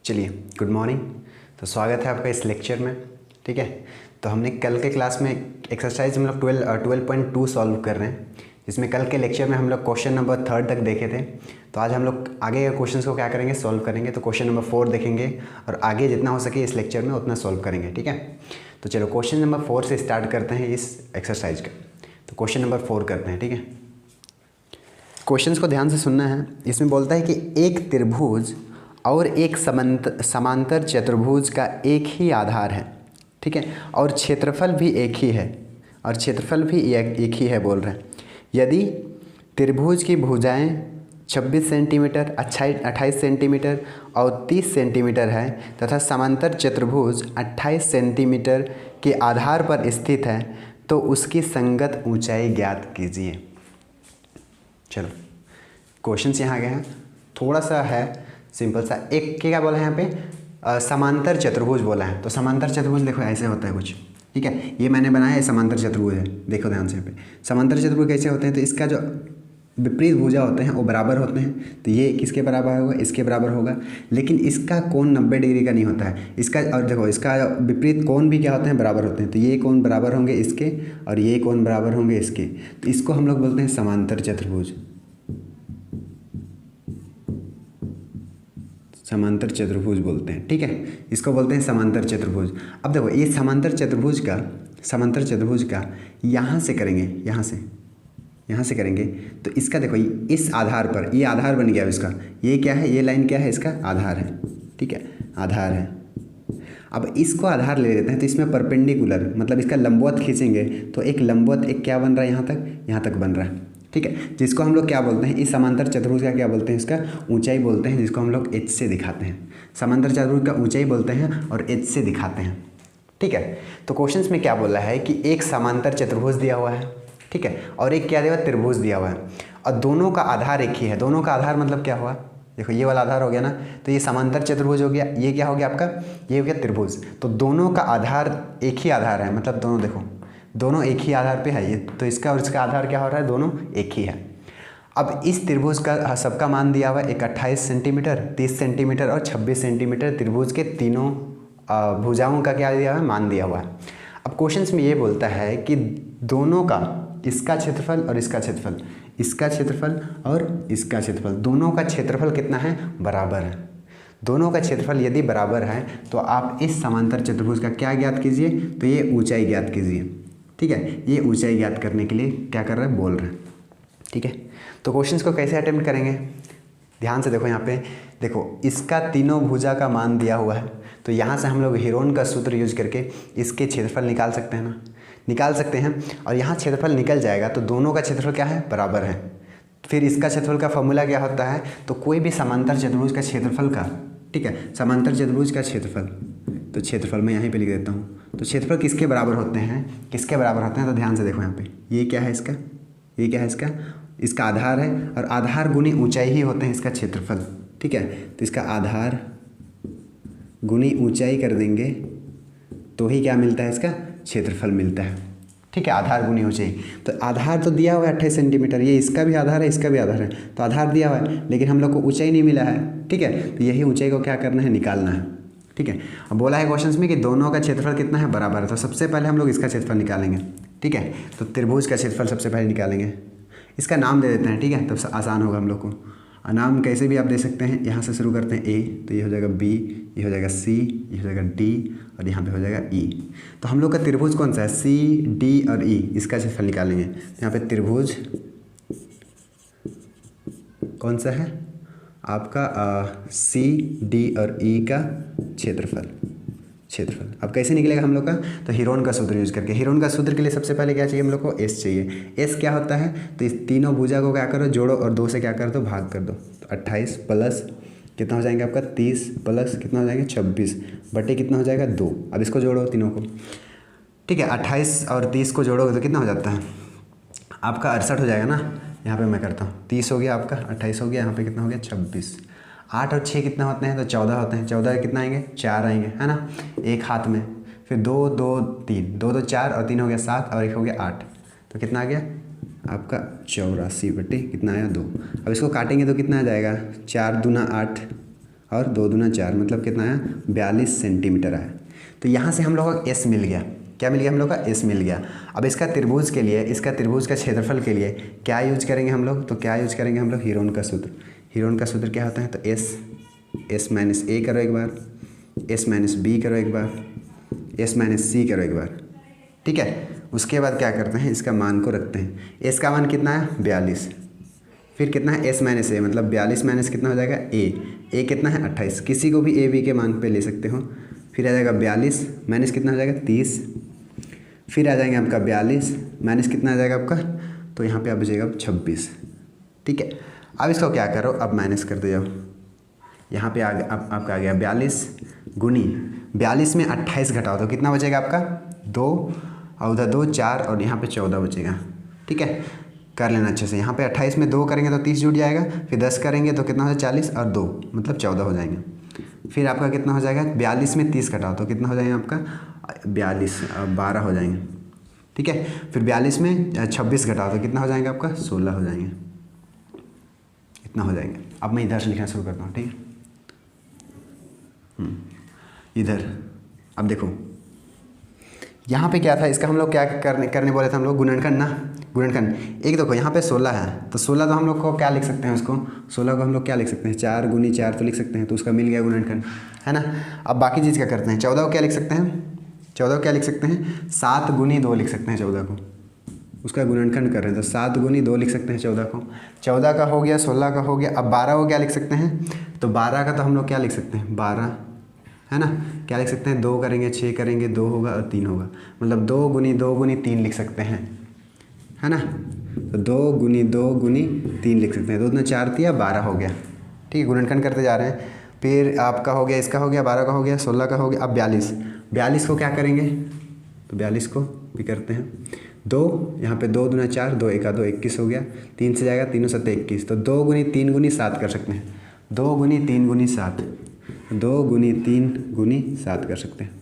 चलिए, good morning. तो स्वागत है आपका इस लेक्चर में। ठीक है, तो हमने कल के क्लास में एक्सरसाइज हम लोग 12.2 सॉल्व कर रहे हैं, जिसमें कल के लेक्चर में हम लोग क्वेश्चन नंबर 3 तक देखे थे। तो आज हम लोग आगे के क्वेश्चंस को क्या करेंगे, सॉल्व करेंगे। तो क्वेश्चन नंबर 4 देखेंगे और आगे जितना हो सके इस लेक्चर में उतना सॉल्व करेंगे। ठीक है, तो चलो क्वेश्चन नंबर 4 से स्टार्ट करते हैं इस एक्सरसाइज का। तो क्वेश्चन नंबर 4 करते हैं। ठीक है, क्वेश्चंस को ध्यान से सुनना है। इसमें बोलता है कि एक त्रिभुज और एक समांतर चतुर्भुज का एक ही आधार है। ठीक है, और क्षेत्रफल भी एक ही है, और क्षेत्रफल भी एक ही है बोल रहे हैं। यदि त्रिभुज की भुजाएं 26 सेंटीमीटर, 28 सेंटीमीटर और 30 सेंटीमीटर है तथा समांतर चतुर्भुज 28 सेंटीमीटर के आधार पर स्थित है, तो उसकी संगत ऊंचाई ज्ञात कीजिए। चलो, क्वेश्चंस यहाँ गए हैं, थोड़ा सा है सिंपल सा। एक क्या बोला है यहाँ पे, समांतर चतुर्भुज बोला है। तो समांतर चतुर्भुज देखो ऐसे होता है कुछ। ठीक है, ये मैंने बनाया है, समांतर चतुर्भुज है। देखो ध्यान से यहाँ पे समांतर चतुर्भुज कैसे होते हैं। तो इसका जो विपरीत भुजा होते हैं वो बराबर होते हैं। तो ये किसके बराबर होगा, इसके बराबर होगा। लेकिन इसका कोण 90 डिग्री का नहीं होता है इसका। और देखो इसका विपरीत कोण भी क्या होते हैं, बराबर होते हैं। तो ये कोण बराबर होंगे इसके, और ये कोण बराबर होंगे इसके। तो इसको हम लोग बोलते हैं समांतर चतुर्भुज। समांतर चतुर्भुज बोलते हैं। ठीक है, इसको बोलते हैं समांतर चतुर्भुज। अब देखो ये समांतर चतुर्भुज का यहाँ से करेंगे, यहाँ से करेंगे। तो इसका देखो इस आधार पर, ये आधार बन गया इसका। ये क्या है, ये लाइन क्या है, इसका आधार है। ठीक है, आधार है। अब इसको आधार ले लेते हैं। तो इसमें परपेंडिकुलर मतलब इसका लंबवत खींचेंगे तो एक लंबवत एक क्या बन रहा है, यहाँ तक बन रहा है। ठीक है, जिसको हम लोग क्या बोलते हैं, इस समांतर चतुर्भुज का क्या बोलते हैं, इसका ऊंचाई बोलते हैं, जिसको हम लोग एच से दिखाते हैं। समांतर चतुर्भुज का ऊंचाई बोलते हैं और एच से दिखाते हैं। ठीक है, तो क्वेश्चंस में क्या बोला है कि एक समांतर चतुर्भुज दिया हुआ है। ठीक है, और एक क्या दिया हुआ, त्रिभुज दिया हुआ है, और दोनों का आधार एक ही है। दोनों का आधार मतलब क्या हुआ, देखो ये वाला आधार हो गया ना, तो ये समांतर चतुर्भुज हो गया। ये क्या हो गया आपका, ये हो गया त्रिभुज। तो दोनों का आधार एक ही आधार है, मतलब दोनों देखो दोनों एक ही आधार पे है ये। तो इसका और इसका आधार क्या हो रहा है, दोनों एक ही है। अब इस त्रिभुज का सबका मान दिया हुआ है, एक 28 सेंटीमीटर, 30 सेंटीमीटर और 26 सेंटीमीटर। त्रिभुज के तीनों भुजाओं का क्या दिया हुआ है, मान दिया हुआ है। अब क्वेश्चंस में ये बोलता है कि दोनों का, इसका क्षेत्रफल और इसका क्षेत्रफल, इसका क्षेत्रफल और इसका क्षेत्रफल, दोनों का क्षेत्रफल कितना है, बराबर है। दोनों का क्षेत्रफल यदि बराबर है तो आप इस समांतर चतुर्भुज का क्या ज्ञात कीजिए, तो ये ऊंचाई ज्ञात कीजिए। ठीक है, ये ऊंचाई ज्ञात करने के लिए क्या कर रहे हैं, बोल रहे हैं। ठीक है, तो क्वेश्चंस को कैसे अटेम्प्ट करेंगे, ध्यान से देखो। यहाँ पे देखो इसका तीनों भुजा का मान दिया हुआ है। तो यहाँ से हम लोग हेरोन का सूत्र यूज करके इसके क्षेत्रफल निकाल सकते हैं ना, निकाल सकते हैं। और यहाँ क्षेत्रफल निकल जाएगा तो दोनों का क्षेत्रफल क्या है, बराबर है। फिर इसका क्षेत्रफल का फॉर्मूला क्या होता है, तो कोई भी समांतर चतुर्भुज का क्षेत्रफल का, ठीक है, समांतर चतुर्भुज का क्षेत्रफल, तो क्षेत्रफल मैं यहीं पे लिख देता हूँ। तो क्षेत्रफल किसके बराबर होते हैं, किसके बराबर होते हैं, तो ध्यान से देखो यहाँ पे ये क्या है इसका, ये क्या है इसका, इसका आधार है, और आधार गुनी ऊंचाई ही होते हैं इसका क्षेत्रफल। ठीक है, तो इसका आधार गुनी ऊंचाई कर देंगे तो ही क्या मिलता है, इसका क्षेत्रफल मिलता है। ठीक है, आधार गुनी ऊंचाई। तो आधार तो दिया हुआ है 28 सेंटीमीटर, ये इसका भी आधार है, इसका भी आधार है। तो आधार दिया हुआ है, लेकिन हम लोग को ऊंचाई नहीं मिला है। ठीक है, तो यही ऊंचाई को क्या करना है, निकालना है। ठीक है, अब बोला है क्वेश्चंस में कि दोनों का क्षेत्रफल कितना है, बराबर है। तो सबसे पहले हम लोग इसका क्षेत्रफल निकालेंगे। ठीक है, तो त्रिभुज का क्षेत्रफल सबसे पहले निकालेंगे। इसका नाम दे देते हैं, ठीक है, तब आसान होगा हम लोग को। नाम कैसे भी आप दे सकते हैं। यहाँ से शुरू करते हैं ए, तो ये हो जाएगा बी, ये हो जाएगा सी, ये हो जाएगा डी, और यहाँ पे हो जाएगा ई। तो हम लोग का त्रिभुज कौन सा है, सी, डी और ई, इसका क्षेत्रफल निकालेंगे। यहाँ पे त्रिभुज कौन सा है आपका, सी, डी और ई का क्षेत्रफल। अब कैसे निकलेगा हम लोग का, तो हेरोन का सूत्र यूज करके। हेरोन का सूत्र के लिए सबसे पहले क्या चाहिए हम लोग को, एस चाहिए। एस क्या होता है, तो इस तीनों भुजा को क्या करो, जोड़ो और 2 से क्या कर दो, भाग कर दो। तो 28 प्लस कितना हो जाएंगे आपका, 30 प्लस कितना हो जाएंगे, 26 बटे कितना हो जाएगा, 2। अब इसको जोड़ो तीनों को। ठीक है, 28 और 30 को जोड़ोगे तो कितना हो जाता है आपका, 68 हो जाएगा ना। यहाँ पे मैं करता हूँ, 30 हो गया आपका, 28 हो गया, यहाँ पे कितना हो गया, 26। 8 और 6 कितना होते हैं, तो 14 होते हैं। 14 कितना आएंगे, 4 आएंगे, है ना, एक हाथ में। फिर 2 2 3, 2 2 4 और 3 हो गया 7 और 1 हो गया 8। तो कितना आ गया आपका, 84 बटे कितना आया, 2। अब इसको काटेंगे तो कितना आ जाएगा, 4 दूना 8 और 2 दूना 4 मतलब कितना आया 42 सेंटीमीटर आया। तो यहाँ से हम लोग का एस मिल गया। क्या मिल गया हम लोग का एस मिल गया। अब इसका त्रिभुज के लिए, इसका त्रिभुज का क्षेत्रफल के लिए क्या यूज करेंगे हम लोग, तो क्या यूज करेंगे हम लोग हीरोन का सूत्र। हीरोन का सूत्र क्या होता है, तो एस माइनस ए करो एक बार, एस माइनस बी करो एक बार, एस माइनस सी करो एक बार, ठीक है। उसके बाद क्या करते हैं, इसका मान को रखते हैं। एस का मान कितना है 42, फिर कितना है एस माइनस ए मतलब 42 माइनस कितना हो जाएगा ए कितना है 28, किसी को भी ए बी के मान पे ले सकते हो। फिर आ जाएगा 42 माइनस कितना हो जाएगा 30, फिर आ जाएंगे आपका 42 माइनस कितना आ जाएगा आपका, तो यहाँ पे आ बचेगा 26, ठीक है। अब इसको क्या करो, अब माइनस करते जाओ। यहाँ पे अब आपका आ गया 42 गुनी 42 में 28 घटाओ तो कितना बचेगा आपका 2, और उधर 2 4 और यहाँ पे 14 बचेगा, ठीक है। कर लेना अच्छे से। यहाँ पे 28 में 2 करेंगे तो 30 जुड़ जाएगा, फिर 10 करेंगे तो कितना हो जाएगा 40 और 2 मतलब 14 हो जाएंगे। फिर आपका कितना हो जाएगा 42 में 30 घटाओ तो कितना हो जाएगा आपका 42 12 हो जाएंगे, ठीक है। फिर 42 में 26 घटाओ तो कितना हो जाएगा आपका 16 हो जाएंगे, इतना हो जाएंगे। अब मैं इधर से लिखना शुरू करता हूँ, ठीक है। इधर अब देखो यहाँ पे क्या था, इसका हम लोग क्या करने बोले थे हम लोग, गुणनखंड ना, गुणनखंड। एक देखो यहाँ पे 16 है तो 16 तो हम लोग को क्या लिख सकते हैं, उसको 16 को हम लोग क्या लिख सकते हैं 4 गुनी 4 तो लिख सकते हैं, तो उसका मिल गया गुणनखंड, है ना। अब बाकी चीज़ क्या करते हैं, 14 को क्या लिख सकते हैं, 14 को क्या लिख सकते हैं 7 गुनी 2 लिख सकते हैं 14 को, उसका गुणनखंड कर रहे हैं तो 7 गुनी 2 लिख सकते हैं 14 को। 14 का हो गया, 16 का हो गया। अब 12 को क्या लिख सकते हैं, तो 12 का तो हम लोग क्या लिख सकते हैं 12, है ना। क्या लिख सकते हैं 2 करेंगे 6 करेंगे 2 होगा और 3 होगा, मतलब 2 गुनी 3 लिख सकते हैं, है ना। तो 2 गुनी 3 लिख सकते हैं, 2 दूना 4 दिया 12 हो गया, ठीक है। गुणनखंड करते जा रहे हैं। फिर आपका हो गया, इसका हो गया 12 का हो गया, 16 का हो गया। अब 42 को क्या करेंगे, तो 42 को भी करते हैं 2, यहाँ पे 2 दूना 4 2 1 2 21 हो गया, 3 से जाएगा 3 7 21, तो 2 गुनी 3 गुनी 7 कर सकते हैं, 2 गुनी 3 गुनी 7, 2 गुनी 3 गुनी 7 कर सकते हैं।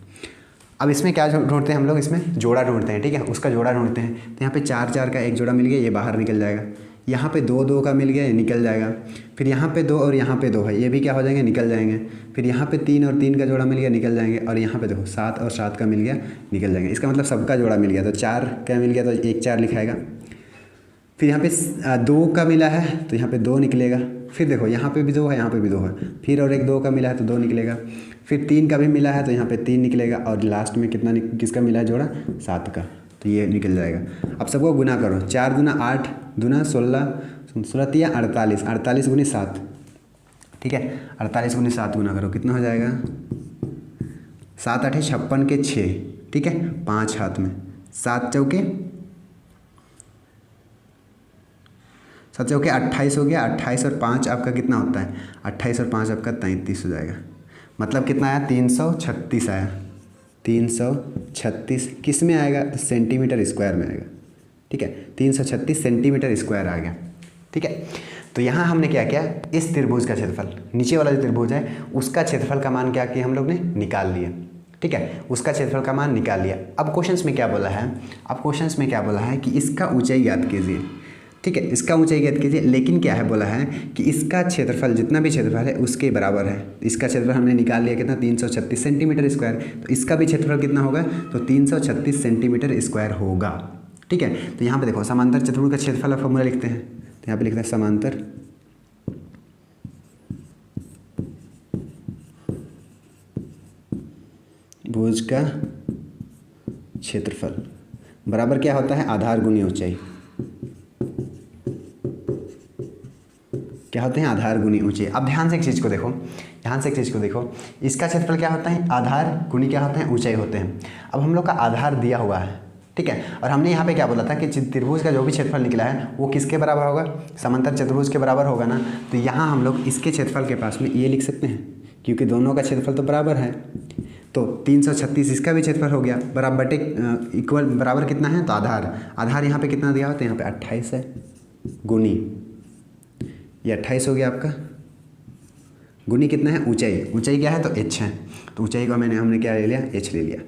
अब इसमें क्या ढूंढते हैं हम लोग, इसमें जोड़ा ढूंढते हैं, ठीक है। उसका जोड़ा ढूंढते हैं तो यहाँ पे 4 4 का एक जोड़ा मिल गया, ये बाहर निकल जाएगा। यहाँ पे 2 2 का मिल गया, ये निकल जाएगा। फिर यहाँ पे 2 और यहाँ पे 2 है, ये भी क्या हो जाएंगे निकल जाएंगे। फिर यहाँ पे 3 और 3 का जोड़ा मिल गया, निकल जाएंगे। और यहाँ पे देखो 7 और 7 का मिल गया, निकल जाएंगे। इसका मतलब सबका जोड़ा मिल गया, तो 4 क्या मिल गया तो 1 4 लिखाएगा। फिर यहाँ पे 2 का मिला है तो यहाँ पे 2 निकलेगा। फिर देखो यहाँ पे भी 2 है, यहाँ पे भी 2 है, फिर और एक 2 का मिला है तो 2 निकलेगा। फिर 3 का भी मिला है तो यहाँ पे 3 निकलेगा, और लास्ट में कितना किसका मिला है जोड़ा 7 का, तो ये निकल जाएगा। अब सबको गुना करो, 4 दूना 8 दूना 16 16 या 48 48 गुनी 7, ठीक है। 48 गुनी 7 गुना करो, कितना हो जाएगा 7 8 56 के 6, ठीक है। 5 हाथ में 7 चौके 28 हो गया। 28 और 5 आपका कितना होता है, 28 और 5 आपका 33 हो जाएगा। मतलब कितना आया 336 आया, 336 किस में आएगा, तो सेंटीमीटर स्क्वायर में आएगा, ठीक है। 336 सेंटीमीटर स्क्वायर आ गया, ठीक है। तो यहाँ हमने क्या किया, इस त्रिभुज का क्षेत्रफल, नीचे वाला जो त्रिभुज है उसका क्षेत्रफल का मान क्या किया हम लोग ने निकाल लिया, ठीक है। उसका क्षेत्रफल का मान निकाल लिया। अब क्वेश्चंस में क्या बोला है, अब क्वेश्चंस में क्या बोला है कि इसका ऊंचाई ज्ञात कीजिए, ठीक है। इसका ऊंचाई ज्ञात कीजिए, लेकिन क्या है बोला है कि इसका क्षेत्रफल जितना भी क्षेत्रफल है उसके बराबर है। इसका क्षेत्रफल हमने निकाल लिया कितना 336 सेंटीमीटर स्क्वायर, तो इसका भी क्षेत्रफल कितना होगा, तो 336 सेंटीमीटर स्क्वायर होगा, ठीक है। तो यहाँ पे देखो समांतर चतुर्भुज का क्षेत्रफल का फॉर्मूला लिखते हैं, तो यहाँ पे लिखते हैं समांतर भुज का क्षेत्रफल बराबर क्या होता है, आधार गुनी ऊंचाई। क्या होते हैं, आधार गुनी ऊंचाई। अब ध्यान से एक चीज़ को देखो, ध्यान से एक चीज़ को देखो, इसका क्षेत्रफल क्या होता है, आधार गुनी क्या होते हैं, ऊंचाई होते हैं। अब हम लोग का आधार दिया हुआ है, ठीक है। और हमने यहाँ पे क्या बोला था कि त्रिभुज का जो भी क्षेत्रफल निकला है वो किसके बराबर होगा, समांतर चतुर्भुज के बराबर होगा ना। तो यहाँ हम लोग इसके क्षेत्रफल के पास में ये लिख सकते हैं, क्योंकि दोनों का क्षेत्रफल तो बराबर है। तो 336 इसका भी क्षेत्रफल हो गया, बराबर बटे इक्वल बराबर कितना है, तो आधार यहाँ पे कितना दिया हुआ, तो यहाँ पे 28 है, गुनी ये 28 हो गया आपका, गुनी कितना है, ऊंचाई क्या है, तो h है। तो ऊंचाई को हमने क्या ले लिया, h ले लिया,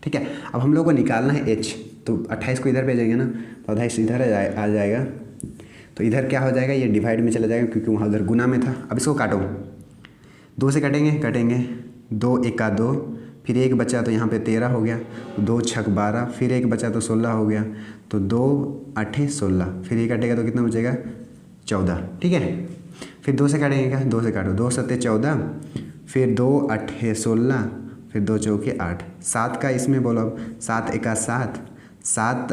ठीक है। अब हम लोग को निकालना है h, तो 28 को इधर भेजेंगे ना, तो 28 इधर आ जाएगा, तो इधर क्या हो जाएगा, ये डिवाइड में चला जाएगा क्योंकि वहाँ उधर गुना में था। अब इसको काटो, 2 से कटेंगे 2 एका 2, फिर 1 बचा तो यहाँ पे 13 हो गया, 2 छक 12, फिर 1 बचा तो 16 हो गया, तो 2 8 16, फिर ये कटेगा तो कितना बचेगा 14। ठीक है, फिर 2 से काटेंगे क्या, 2 से काटो, 2 7 14, फिर 2 8 16, फिर 2 चौके 8, 7 का इसमें बोलो अब, 7 एका 7, 7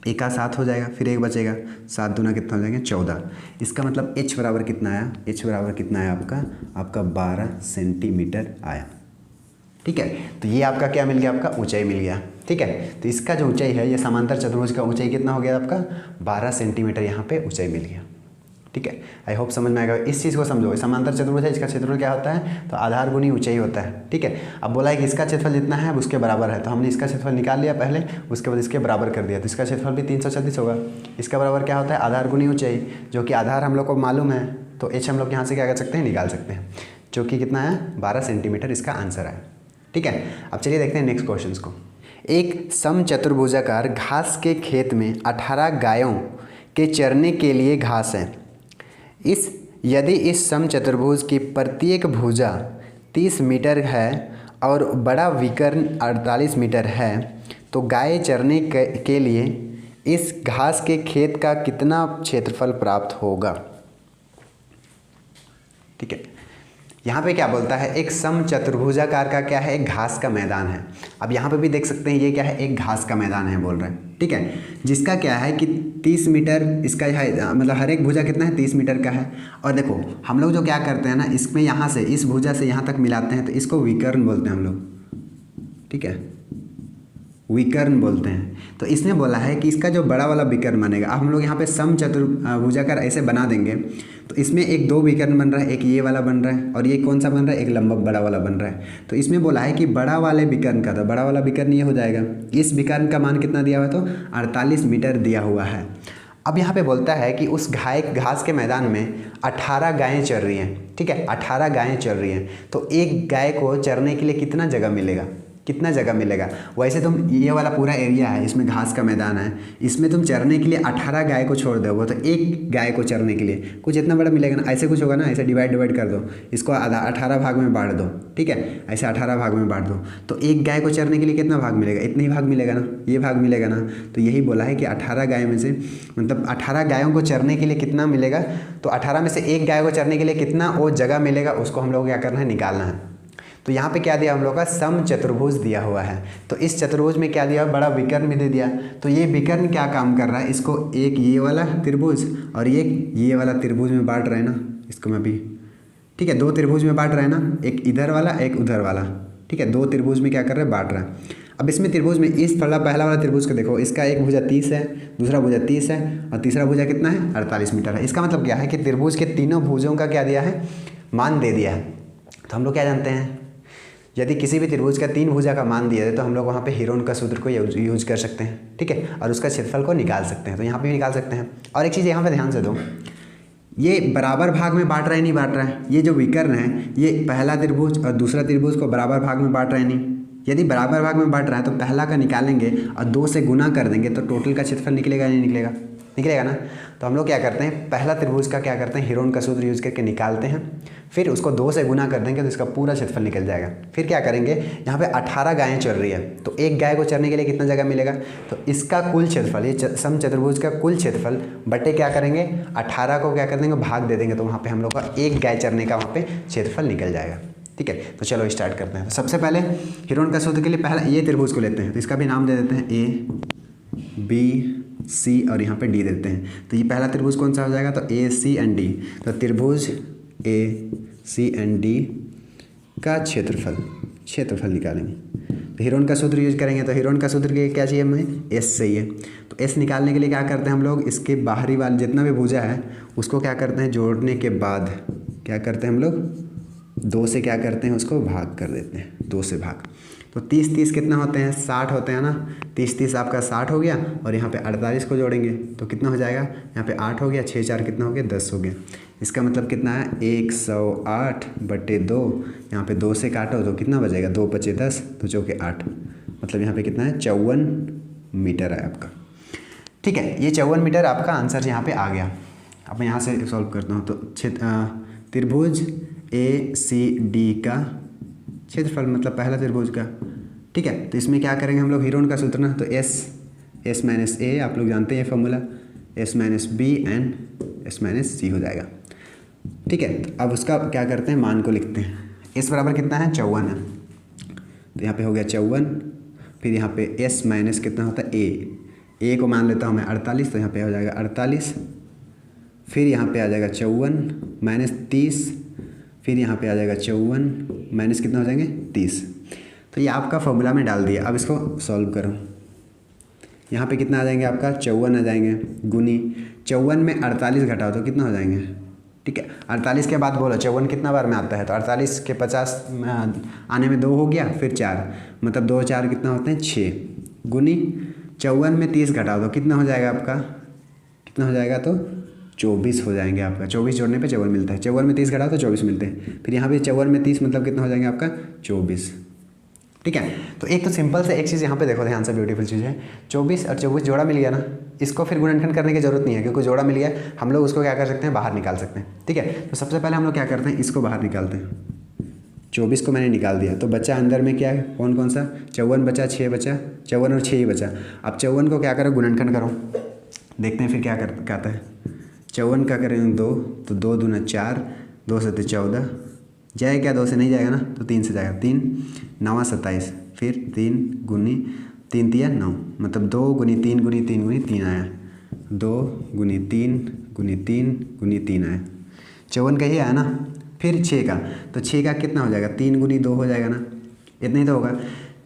एका 7 हो जाएगा, फिर 1 बचेगा, 7 दूना कितना हो जाएगा 14। इसका मतलब h बराबर कितना आया, h बराबर कितना आया आपका 12 सेंटीमीटर आया। ठीक है, तो ये आपका क्या मिल गया, आपका ऊंचाई मिल गया। ठीक है, तो इसका जो ऊंचाई है, ये समांतर चतुर्भुज का ऊंचाई कितना हो गया आपका 12 सेंटीमीटर यहाँ पे ऊंचाई मिल गया। ठीक है, आई होप समझ में आएगा। इस चीज़ को समझो, समांतर चतुर्भुज है, इसका क्षेत्रफल क्या होता है, तो आधार गुनी ऊंचाई होता है। ठीक है, अब बोला है कि इसका क्षेत्रफल जितना है उसके बराबर है, तो हमने इसका क्षेत्रफल निकाल लिया पहले, उसके बाद इसके बराबर कर दिया, तो इसका क्षेत्रफल भी 336 होगा। इसका बराबर क्या होता है, आधार गुनी ऊंचाई, जो कि आधार हम लोग को मालूम है, तो एच हम लोग यहाँ से क्या कर सकते हैं, निकाल सकते हैं, जो कि कितना है 12 सेंटीमीटर इसका आंसर है। ठीक है, अब चलिए देखते हैं नेक्स्ट क्वेश्चन को। एक समचतुर्भुजाकार घास के खेत में 18 गायों के चरने के लिए घास है। यदि इस समचतुर्भुज की प्रत्येक भुजा 30 मीटर है और बड़ा विकर्ण 48 मीटर है, तो गाय चरने के लिए इस घास के खेत का कितना क्षेत्रफल प्राप्त होगा। ठीक है, यहाँ पे क्या बोलता है, एक समचतुर्भुजाकार का क्या है, एक घास का मैदान है। अब यहाँ पे भी देख सकते हैं ये क्या है, एक घास का मैदान है बोल रहे हैं। ठीक है, जिसका क्या है कि 30 मीटर इसका है, मतलब हर एक भुजा कितना है 30 मीटर का है। और देखो हम लोग जो क्या करते हैं ना, इसमें यहाँ से इस भुजा से यहाँ तक मिलाते हैं, तो इसको विकर्ण बोलते हैं हम लोग। ठीक है, विकर्ण बोलते हैं। तो इसने बोला है कि इसका जो बड़ा वाला विकर्ण बनेगा, अब हम लोग यहाँ पे समचतुर्भुजाकार ऐसे बना देंगे, तो इसमें एक 2 विकर्ण बन रहा है, एक ये वाला बन रहा है, और ये कौन सा बन रहा है, एक लंबक बड़ा वाला बन रहा है। तो इसमें बोला है कि बड़ा वाले विकर्ण का, तो बड़ा वाला विकर्ण ये हो जाएगा, इस विकर्ण का मान कितना दिया हुआ है, तो 48 मीटर दिया हुआ है। अब यहाँ पे बोलता है कि उस घास के मैदान में 18 गायें चर रही हैं। ठीक है, 18 गायें चर रही हैं, तो एक गाय को चरने के लिए कितना जगह मिलेगा, कितना जगह मिलेगा। वैसे तुम ये वाला पूरा एरिया है, इसमें घास का मैदान है, इसमें तुम चरने के लिए 18 गाय को छोड़ दोगे, तो एक गाय को चरने के लिए कुछ इतना बड़ा मिलेगा ना, ऐसे कुछ होगा ना, ऐसे डिवाइड कर दो, इसको 18 भाग में बांट दो। ठीक है, ऐसे 18 भाग में बांट दो, तो एक गाय को चरने के लिए कितना भाग मिलेगा, इतना ही भाग मिलेगा ना, ये भाग मिलेगा ना। तो यही बोला है कि 18 गाय में से, मतलब 18 गायों को चरने के लिए कितना मिलेगा, तो 18 में से एक गाय को चरने के लिए कितना वो जगह मिलेगा, उसको हम लोग क्या करना है, निकालना है। तो यहाँ पे क्या दिया हम लोग का, समचतुर्भुज दिया हुआ है। तो इस चतुर्भुज में क्या दिया, बड़ा विकर्ण भी दे दिया। तो ये विकर्ण क्या काम कर रहा है, इसको एक ये वाला त्रिभुज और ये वाला त्रिभुज में बांट रहे हैं ना, इसको मैं भी, ठीक है, 2 त्रिभुज में बांट रहे हैं ना, एक इधर वाला एक उधर वाला। ठीक है, 2 त्रिभुज में क्या कर रहे हैं, बांट रहे हैं। अब इसमें त्रिभुज में इस पहला वाला त्रिभुज को देखो, इसका एक भुजा 30 है, दूसरा भुजा 30 है, और तीसरा भुजा कितना है 48 मीटर है। इसका मतलब क्या है कि त्रिभुज के तीनों भुजों का क्या दिया है, मान दे दिया है। तो हम लोग क्या जानते हैं, यदि किसी भी त्रिभुज का 3 भुजा का मान दिया जाए, तो हम लोग वहाँ पे हीरोन का सूत्र को यूज कर सकते हैं। ठीक है, और उसका क्षेत्रफल को निकाल सकते हैं, तो यहाँ पे भी निकाल सकते हैं। और एक चीज़ यहाँ पे ध्यान से दो, ये बराबर भाग में बांट रहा है नहीं बांट रहा है, ये जो विकर्ण है ये पहला त्रिभुज और दूसरा त्रिभुज को बराबर भाग में बांट रहा है नहीं। यदि बराबर भाग में बांट रहा है तो पहला का निकालेंगे और 2 से गुना कर देंगे, तो टोटल का क्षेत्रफल निकलेगा नहीं निकलेगा, निकलेगा ना। तो हम लोग क्या करते हैं, पहला त्रिभुज का क्या करते हैं, हीरोन का सूत्र यूज करके निकालते हैं, फिर उसको 2 से गुना कर देंगे तो इसका पूरा क्षेत्रफल निकल जाएगा। फिर क्या करेंगे, यहाँ पे 18 गायें चल रही है, तो एक गाय को चरने के लिए कितना जगह मिलेगा, तो इसका कुल क्षेत्रफल, ये समचतुर्भुज का कुल क्षेत्रफल बटे क्या करेंगे, 18 को क्या कर देंगे, भाग दे देंगे, तो वहाँ पे हम लोग का एक गाय चरने का वहाँ पे क्षेत्रफल निकल जाएगा। ठीक है, तो चलो स्टार्ट करते हैं। तो सबसे पहले हीरोन का सूत्र के लिए पहला ये त्रिभुज को लेते हैं, तो इसका भी नाम दे देते हैं A B C और यहाँ पे D देते हैं। तो ये पहला त्रिभुज कौन सा हो जाएगा, तो A C and D। तो त्रिभुज A C and D का क्षेत्रफल निकालेंगे। तो हीरोन का सूत्र यूज करेंगे, तो हीरोन का सूत्र के क्या चाहिए हमें, S चाहिए। तो S निकालने के लिए क्या करते हैं हम लोग, इसके बाहरी वाले जितना भी भुजा है उसको क्या करते हैं, जोड़ने के बाद क्या करते हैं हम लोग, 2 से क्या करते हैं, उसको भाग कर देते हैं, 2 से भाग। तो 30 कितना होते हैं, 60 होते हैं ना। 30 आपका 60 हो गया, और यहाँ पे 48 को जोड़ेंगे तो कितना हो जाएगा, यहाँ पे 8 हो गया, 6 4 कितना हो गया, 10 हो गया। इसका मतलब कितना है, 108/2, यहाँ पे 2 से काटो तो कितना बचेगा, 2 5 10, 2 चौके 8, मतलब यहाँ पे कितना है, 54 मीटर है आपका। ठीक है, ये 54 मीटर आपका आंसर यहाँ पे आ गया। अब मैं यहाँ से सॉल्व करता हूँ। तो त्रिभुज ए सी डी का क्षेत्रफल, मतलब पहला त्रिभुज का। ठीक है, तो इसमें क्या करेंगे हम लोग, हीरोन का सूत्र ना, तो एस माइनस ए, आप लोग जानते हैं formula, S minus B and S minus C हो जाएगा। ठीक है, तो अब उसका क्या करते हैं, मान को लिखते हैं। एस बराबर कितना है, 54 है, तो यहाँ पे हो गया 54। फिर यहाँ पे एस माइनस कितना होता है, ए को मान लेता हूँ मैं 48, तो यहाँ पे हो जाएगा 48। फिर यहाँ पे आ जाएगा 54 माइनस 30, फिर यहाँ पे आ जाएगा 54 माइनस कितना हो जाएंगे 30। तो ये आपका फॉर्मूला में डाल दिया। अब इसको सॉल्व करो। यहाँ पे कितना आ जाएंगे आपका 54 आ जाएंगे, गुनी 54 में 48 घटाओ तो कितना हो जाएंगे। ठीक है, 48 के बाद बोलो 54 कितना बार में आता है, तो 48 के 50 आने में 2 हो गया, फिर 4, मतलब 2 4 कितना होते हैं 6, गुनी 54 में 30 घटाओ तो कितना हो जाएगा आपका, कितना हो जाएगा, तो 24 हो जाएंगे आपका। 24 जोड़ने पे 54 मिलता है, 54 में 30 घटाओ तो 24 मिलते हैं। फिर यहाँ पे 54 में 30 मतलब कितना हो जाएंगे आपका 24। ठीक है, तो एक तो सिंपल से एक चीज़ यहाँ पे देखो, ध्यान से, ब्यूटीफुल चीज़ है। 24 और 24 जोड़ा मिल गया ना, इसको फिर गुणनखंड करने की जरूरत नहीं है, क्योंकि जोड़ा मिल गया, हम लोग उसको क्या कर सकते हैं, बाहर निकाल सकते हैं। ठीक है, तो सबसे पहले हम लोग क्या करते हैं, इसको बाहर निकालते हैं। 24 को मैंने निकाल दिया, तो बचा अंदर में क्या है, कौन कौन सा, 54 बचा, 6 बचा, 54 और 6 ही बचा। अब 54 को क्या करो, गुणनखंड करो, देखते हैं फिर क्या आता है। 54 का करेंगे 2, तो 2 दूना 4, 2 से 14, जाए क्या, 2 से नहीं जाएगा ना, तो 3 से जाएगा, 3 9 27, फिर 3 गुनी 3 तिया 9, मतलब 2 गुनी 3 गुनी 3 गुनी 3 आया, 2 गुनी 3 गुनी 3 गुनी 3 आया। 54 का ही आया ना। फिर 6 का, तो 6 का कितना हो जाएगा, 3 गुनी 2 हो जाएगा ना, इतना ही तो होगा।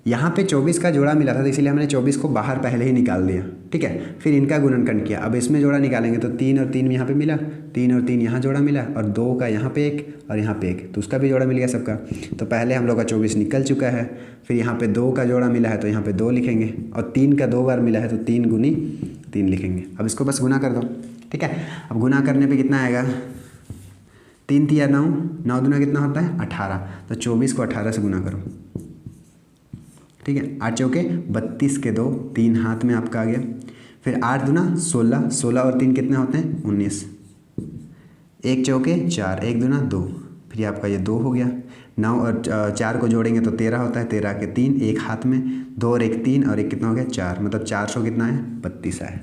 यहाँ पे 24 का जोड़ा मिला था, तो इसीलिए हमने 24 को बाहर पहले ही निकाल दिया। ठीक है, फिर इनका गुणनखंड किया। अब इसमें जोड़ा निकालेंगे तो 3 और 3 यहाँ पे मिला, 3 और 3 यहाँ जोड़ा मिला, और 2 का यहाँ पे 1 और यहाँ पे 1, तो उसका भी जोड़ा मिल गया सबका। तो पहले हम लोग का 24 निकल चुका है। फिर यहाँ पे 2 का जोड़ा मिला है, तो यहाँ पे 2 लिखेंगे, और 3 का 2 बार मिला है, तो 3 गुनी 3 लिखेंगे। अब इसको बस गुना कर दो। ठीक है, अब गुना करने पर कितना आएगा, 3 तिया 9, 9 दूना कितना होता है 18, तो 24 को 18 से गुना करो। ठीक है, 8 चौके 32 के 2, 3 हाथ में आपका आ गया। फिर 8 दूना 16, 16 और 3 कितने होते हैं 19, 1 चौके 4, 1 दूना 2, फिर आपका ये 2 हो गया। 9 और 4 को जोड़ेंगे तो 13 होता है, 13 के 3, 1 हाथ में, 2 और 1 3, और 1 कितना हो गया 4, मतलब 400 कितना है 32 आया।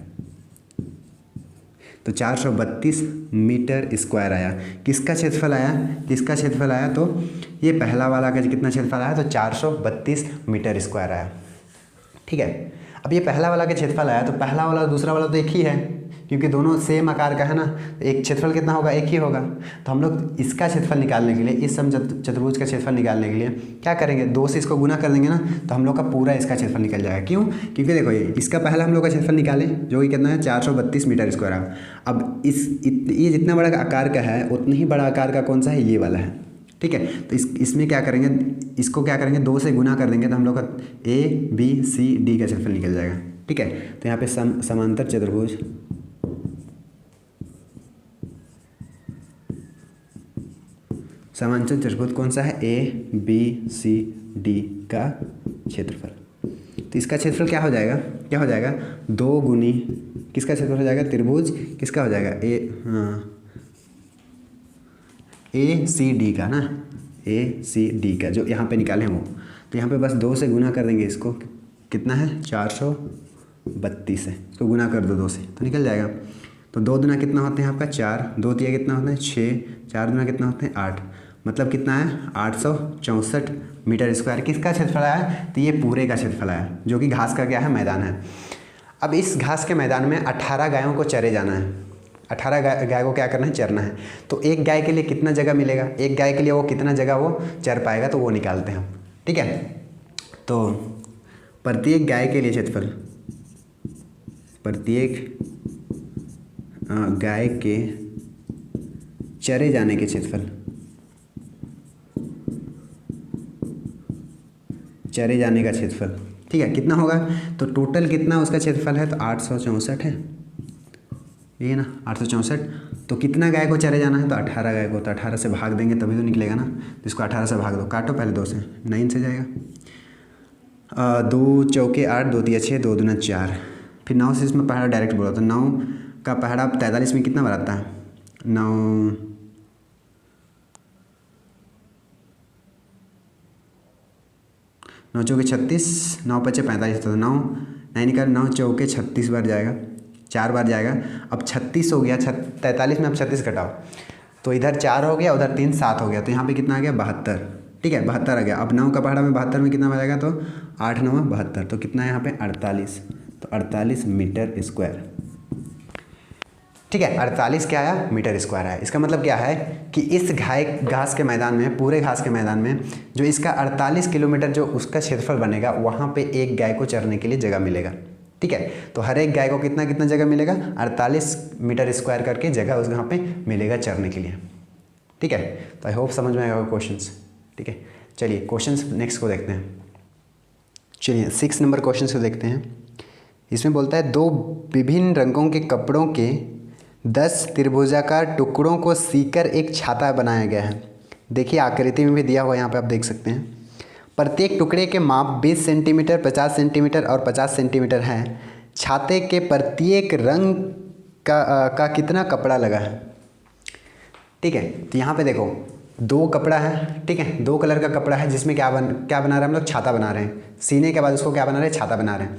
तो 432 मीटर स्क्वायर आया। किसका क्षेत्रफल आया, किसका क्षेत्रफल आया, तो ये पहला वाला का कितना क्षेत्रफल आया, तो 432 मीटर स्क्वायर आया। ठीक है, अब ये पहला वाला का क्षेत्रफल आया, तो पहला वाला और दूसरा वाला तो एक ही है, क्योंकि दोनों सेम आकार का है ना, तो एक क्षेत्रफल कितना होगा, एक ही होगा। तो हम लोग इसका क्षेत्रफल निकालने के लिए, इस समचतुर्भुज का क्षेत्रफल निकालने के लिए क्या करेंगे, 2 से इसको गुना कर देंगे ना, तो हम लोग का पूरा इसका क्षेत्रफल निकल जाएगा। क्यों, क्योंकि देखो ये इसका पहला हम लोग का क्षेत्रफल निकाले, जो कि कितना है 432 मीटर स्क्वायर आया। अब ये जितना बड़ा आकार का है, उतना ही बड़ा आकार का कौन सा है, ये वाला है। ठीक है, तो इसमें क्या करेंगे, इसको क्या करेंगे 2 से गुना कर देंगे, तो हम लोग का ए बी सी डी का क्षेत्रफल निकल जाएगा। ठीक है, तो यहाँ पे समांतर चतुर्भुज, समांतर चतुर्भुज कौन सा है, ए बी सी डी का क्षेत्रफल। तो इसका क्षेत्रफल क्या हो जाएगा, क्या हो जाएगा 2 गुनी किसका क्षेत्रफल हो जाएगा, त्रिभुज किसका हो जाएगा, ए सी डी का ना, ए सी डी का जो यहाँ पे निकाले हैं वो। तो यहाँ पे बस 2 से गुना कर देंगे इसको, कितना है 432 है, इसको गुना कर दो 2 से तो निकल जाएगा। तो 2 दूना कितना होते हैं आपका 4, 2 तिया कितना होता है 6, 4 दूना कितना होते हैं 8, मतलब कितना है 864 मीटर स्क्वायर। किसका क्षेत्रफल आया, तो ये पूरे का क्षेत्रफल आया, जो कि घास का क्या है, मैदान है। अब इस घास के मैदान में 18 गायों को चरे जाना है, 18 गाय को क्या करना है, चरना है। तो एक गाय के लिए कितना जगह मिलेगा, एक गाय के लिए वो कितना जगह वो चर पाएगा, तो वो निकालते हैं हम। ठीक है, तो प्रत्येक गाय के लिए क्षेत्रफल, प्रत्येक गाय के चरे जाने के क्षेत्रफल, चरे जाने का क्षेत्रफल। ठीक है, कितना होगा, तो टोटल कितना उसका क्षेत्रफल है, तो 864 है, ये ना 864। तो कितना गाय को चरे जाना है, तो 18 गाय को, तो 18 से भाग देंगे तभी तो निकलेगा ना, तो इसको 18 से भाग दो, काटो पहले 2 से, 9 से जाएगा, 2 चौके 8, 2 तिया 6, 2 दूना 4, फिर 9 से इसमें पहाड़ा डायरेक्ट बोला, तो 9 का पहाड़ा 43 में कितना बार आता है, 9 9 चौके 36, 9 पचे 45, तो 9 निकाल, 9 चौके 36 बार जाएगा, 4 बार जाएगा। अब 36 हो गया, 43 में अब 36 घटाओ तो इधर 4 हो गया, उधर 3 7 हो गया, तो यहाँ पे कितना आ गया 72। ठीक है, 72 आ गया। अब 9 का पहाड़ा में 72 में कितना बजाएगा, तो 8 9 72, तो कितना है यहाँ पे 48, तो 48 मीटर स्क्वायर। ठीक है, 48 क्या आया, मीटर स्क्वायर है। इसका मतलब क्या है कि इस घास के मैदान में, पूरे घास के मैदान में जो इसका 48 किलोमीटर जो उसका क्षेत्रफल बनेगा, वहाँ पे एक गाय को चरने के लिए जगह मिलेगा। ठीक है, तो हर एक गाय को कितना कितना जगह मिलेगा, 48 मीटर स्क्वायर करके जगह उस वहाँ पे मिलेगा चरने के लिए। ठीक है, तो आई होप समझ में आएगा क्वेश्चंस। ठीक है, चलिए क्वेश्चंस नेक्स्ट को देखते हैं। चलिए 6 नंबर क्वेश्चन को देखते हैं। इसमें बोलता है 2 विभिन्न रंगों के कपड़ों के 10 त्रिभुजाकार टुकड़ों को सीकर एक छाता बनाया गया है। देखिए आकृति में भी दिया हुआ, यहाँ पे आप देख सकते हैं। प्रत्येक टुकड़े के माप 20 सेंटीमीटर, 50 सेंटीमीटर और 50 सेंटीमीटर हैं। छाते के प्रत्येक रंग का कितना कपड़ा लगा है। ठीक है, तो यहाँ पे देखो 2 कपड़ा है। ठीक है, 2 कलर का कपड़ा है जिसमें क्या बना रहे हैं हम लोग, छाता बना रहे हैं। सीने के बाद उसको क्या बना रहे हैं, छाता बना रहे हैं।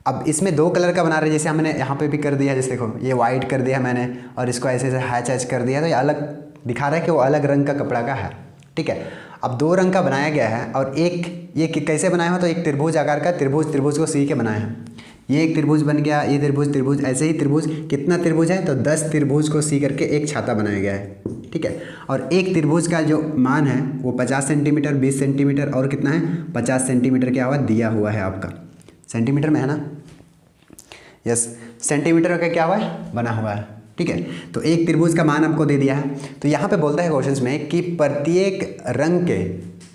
अब इसमें 2 कलर का बना रहे हैं, जैसे हमने यहाँ पे भी कर दिया, जैसे देखो ये वाइट कर दिया मैंने और इसको ऐसे ऐसे हैच हैच कर दिया, तो ये अलग दिखा रहा है कि वो अलग रंग का कपड़ा का है। ठीक है, अब 2 रंग का बनाया गया है और एक ये कैसे बनाया हो, तो एक त्रिभुज आकार का त्रिभुज को सी के बनाया है। ये एक त्रिभुज बन गया, ये त्रिभुज ऐसे ही त्रिभुज, कितना त्रिभुज है, तो 10 त्रिभुज को सी करके एक छाता बनाया गया है। ठीक है, और एक त्रिभुज का जो मान है वो 50 सेंटीमीटर, 20 सेंटीमीटर और कितना है 50 सेंटीमीटर क्या हुआ, दिया हुआ है आपका। सेंटीमीटर में है ना, यस, सेंटीमीटर का क्या हुआ है, बना हुआ है। ठीक है, तो एक त्रिभुज का मान आपको दे दिया है। तो यहाँ पे बोलता है क्वेश्चंस में कि प्रत्येक रंग के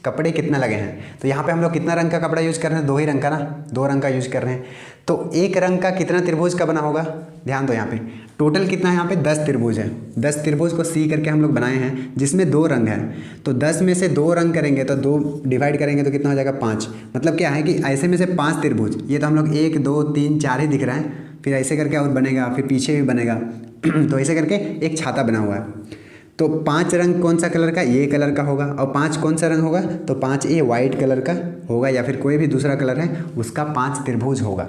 कपड़े कितना लगे हैं। तो यहाँ पे हम लोग कितना रंग का कपड़ा यूज कर रहे हैं, 2 ही रंग का ना, 2 रंग का यूज कर रहे हैं। तो एक रंग का कितना त्रिभुज का बना होगा, ध्यान दो यहाँ पे टोटल कितना है, यहाँ पे 10 त्रिभुज है। 10 त्रिभुज को सी करके हम लोग बनाए हैं जिसमें 2 रंग हैं। तो 10 में से 2 रंग करेंगे तो 2 डिवाइड करेंगे तो कितना हो जाएगा 5। मतलब क्या है कि ऐसे में से 5 त्रिभुज, ये तो हम लोग 1 2 3 4 ही दिख रहा है, फिर ऐसे करके और बनेगा, फिर पीछे भी बनेगा तो ऐसे करके एक छाता बना हुआ है। तो 5 रंग कौन सा कलर का, ये कलर का होगा, और 5 कौन सा रंग होगा, तो 5 ये वाइट कलर का होगा, या फिर कोई भी दूसरा कलर है उसका 5 त्रिभुज होगा।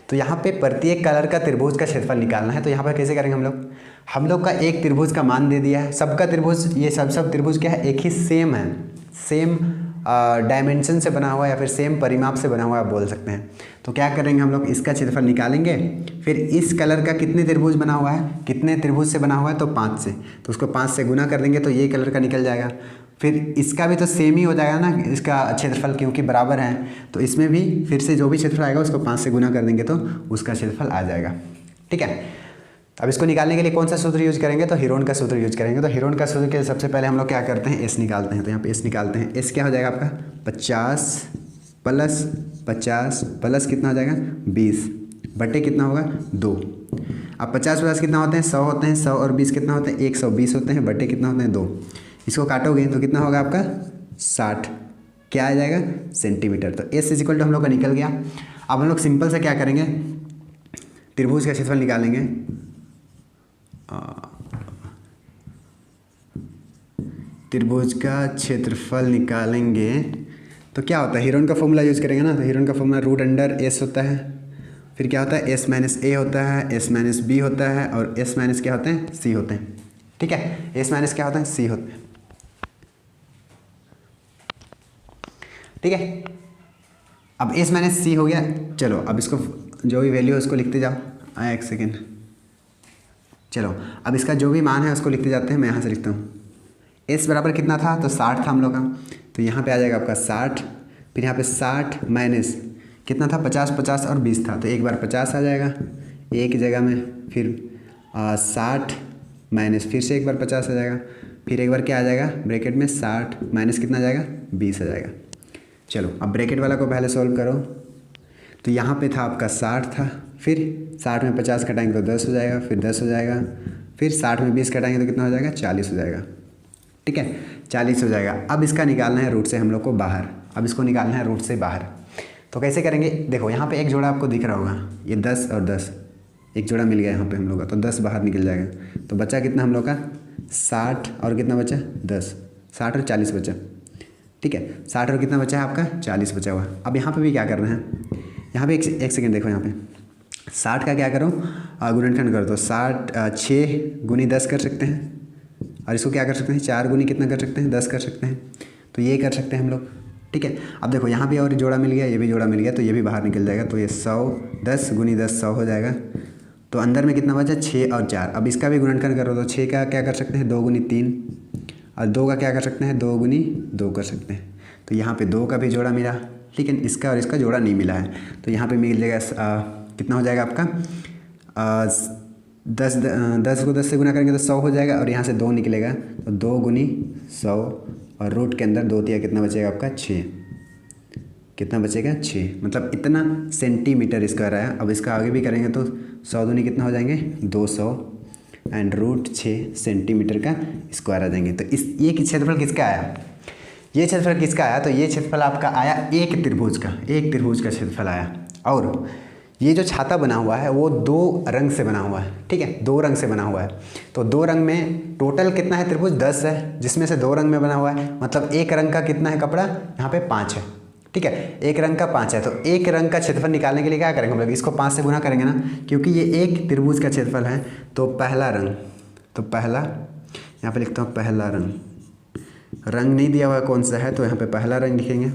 तो यहाँ पे प्रत्येक कलर का त्रिभुज का क्षेत्रफल निकालना है। तो यहाँ पर कैसे करेंगे हम लोग का एक त्रिभुज का मान दे दिया है, सबका त्रिभुज, ये सब त्रिभुज क्या है, एक ही सेम है, सेम डायमेंशन से बना हुआ है या फिर सेम परिमाप से बना हुआ आप बोल सकते हैं। तो क्या करेंगे हम लोग, इसका क्षेत्रफल निकालेंगे, फिर इस कलर का कितने त्रिभुज बना हुआ है, कितने त्रिभुज से बना हुआ है, तो 5 से, तो उसको 5 से गुना कर देंगे तो ये कलर का निकल जाएगा। फिर इसका भी तो सेम ही हो जाएगा ना, इसका क्षेत्रफल क्योंकि बराबर है, तो इसमें भी फिर से जो भी क्षेत्रफल आएगा उसको 5 से गुना कर देंगे तो उसका क्षेत्रफल आ जाएगा। ठीक है, अब इसको निकालने के लिए कौन सा सूत्र यूज करेंगे, तो हीरोन का सूत्र यूज करेंगे। तो हीरोन का सूत्र के सबसे पहले हम लोग क्या करते हैं, एस निकालते हैं। तो यहाँ पे एस निकालते हैं, एस क्या हो जाएगा आपका 50 प्लस 50 प्लस कितना हो जाएगा 20 बटे कितना होगा 2। अब 50 प्लस कितना होते हैं 100 होते हैं, 100 और 20 कितना होते हैं 120 होते हैं, बटे कितना होते हैं 2। इसको काटोगे तो कितना होगा आपका 60, क्या आ जाएगा सेंटीमीटर। तो एस इक्वल टू हम लोग का निकल गया। अब हम लोग सिंपल से क्या करेंगे, त्रिभुज का क्षेत्रफल निकालेंगे। त्रिभुज का क्षेत्रफल निकालेंगे तो क्या होता है, हीरोन का फॉर्मूला यूज करेंगे ना, तो हीरोन का फॉर्मूला रूट अंडर एस होता है, फिर क्या होता है एस माइनस ए होता है, एस माइनस बी होता है और एस माइनस क्या होते हैं सी होते हैं। ठीक है, एस माइनस क्या होता है सी होते हैं। ठीक है, अब एस माइनस सी हो गया। चलो अब इसको जो भी वैल्यू है उसको लिखते जाओ। एक सेकेंड, चलो अब इसका जो भी मान है उसको लिखते जाते हैं। मैं यहाँ से लिखता हूँ, एस बराबर कितना था, तो 60 था हम लोग का, तो यहाँ पे आ जाएगा आपका 60, फिर यहाँ पे 60 माइनस कितना था 50 50 और 20 था, तो एक बार 50 आ जाएगा एक जगह में, फिर 60 माइनस फिर से एक बार 50 आ जाएगा, फिर एक बार क्या आ जाएगा ब्रैकेट में 60 माइनस कितना आ जाएगा 20 आ जाएगा। चलो अब ब्रैकेट वाला को पहले सॉल्व करो। तो यहाँ पे था आपका 60 था, फिर 60 में 50 घटाएंगे तो 10 हो जाएगा, फिर 10 हो जाएगा, फिर 60 में 20 घटाएंगे तो कितना हो जाएगा 40 हो जाएगा। ठीक है, 40 हो जाएगा। अब इसका निकालना है रूट से हम लोग को बाहर, अब इसको निकालना है रूट से बाहर। तो कैसे करेंगे, देखो यहाँ पे एक जोड़ा आपको दिख रहा होगा, ये 10 और 10 एक जोड़ा मिल गया यहाँ पे हम लोग का, तो 10 बाहर निकल जाएगा। तो बचा कितना हम लोग का 60 और कितना बचा 10, 60 और 40 बचा, ठीक है। 60 और कितना बचा है आपका 40 बचा हुआ। अब यहाँ पे भी क्या करना है, यहाँ पे एक सेकेंड देखो, यहाँ पे 60 का क्या करो गुणनखंड कर दो। 60 6 गुनी 10 कर सकते हैं, और इसको क्या कर सकते हैं 4 गुनी कितना कर सकते हैं 10 कर सकते हैं। तो ये कर सकते हैं हम लोग, ठीक है। अब देखो यहाँ भी और जोड़ा मिल गया, ये भी जोड़ा मिल गया, तो ये भी बाहर निकल जाएगा। तो ये 100 10 गुनी 10 100 हो जाएगा। तो अंदर में कितना बचा 6 और 4। अब इसका भी गुणनखंड करो तो 6 का क्या कर सकते हैं 2 गुनी 3, और 2 का क्या कर सकते हैं 2 गुनी 2 कर सकते हैं। तो यहाँ पे 2 का भी जोड़ा मिला, लेकिन इसका और इसका जोड़ा नहीं मिला है। तो यहाँ पे मिल जाएगा कितना हो जाएगा आपका 10 को 10 से गुना करेंगे तो 100 हो जाएगा, और यहाँ से 2 निकलेगा तो 2 गुनी 100, और रूट के अंदर 2 दिया कितना बचेगा आपका 6, कितना बचेगा 6, मतलब इतना सेंटीमीटर स्क्वायर आया। अब इसका आगे भी करेंगे तो 100 दूनी कितना हो जाएंगे 200, एंड रूट 6 सेंटीमीटर का स्क्वायर आ जाएंगे। तो इस ये क्षेत्रफल किसका आया, ये क्षेत्रफल किसका आया, तो ये क्षेत्रफल आपका आया एक त्रिभुज का क्षेत्रफल आया। और ये जो छाता बना हुआ है वो 2 रंग से बना हुआ है, ठीक है, 2 रंग से बना हुआ है। तो 2 रंग में टोटल कितना है त्रिभुज 10 है, जिसमें से 2 रंग में बना हुआ है, मतलब एक रंग का कितना है कपड़ा यहाँ पे 5 है, ठीक है, एक रंग का 5 है। तो एक रंग का क्षेत्रफल निकालने के लिए क्या करेंगे हम लोग, इसको 5 से गुना करेंगे ना, क्योंकि ये एक त्रिभुज का क्षेत्रफल है। तो पहला रंग, तो पहला यहाँ पे लिखता हूँ पहला रंग, रंग नहीं दिया हुआ कौन सा है, तो यहाँ पे पहला रंग लिखेंगे।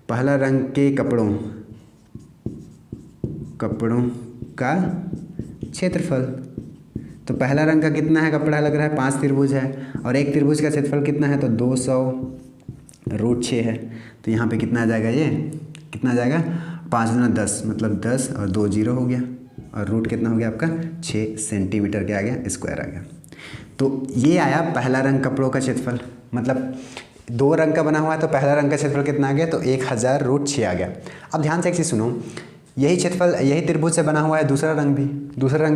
पहला रंग के कपड़ों का क्षेत्रफल, तो पहला रंग का कितना है कपड़ा लग रहा है 5 त्रिभुज है, और एक त्रिभुज का क्षेत्रफल कितना है तो 200 रूट 6 है। तो यहाँ पे कितना आ जाएगा, ये कितना आ जाएगा 5 गुना 10 मतलब 10, और 2 0 हो गया, और रूट कितना हो गया आपका 6 सेंटीमीटर के आ गया स्क्वायर आ गया। तो ये आया पहला रंग कपड़ों का क्षेत्रफल, मतलब 2 रंग का बना हुआ है तो पहला रंग का क्षेत्रफल कितना आ गया तो 1000 रूट 6 आ गया। अब ध्यान से एक चीज़ सुनो, यही क्षेत्रफल यही त्रिभुज से बना हुआ है दूसरा रंग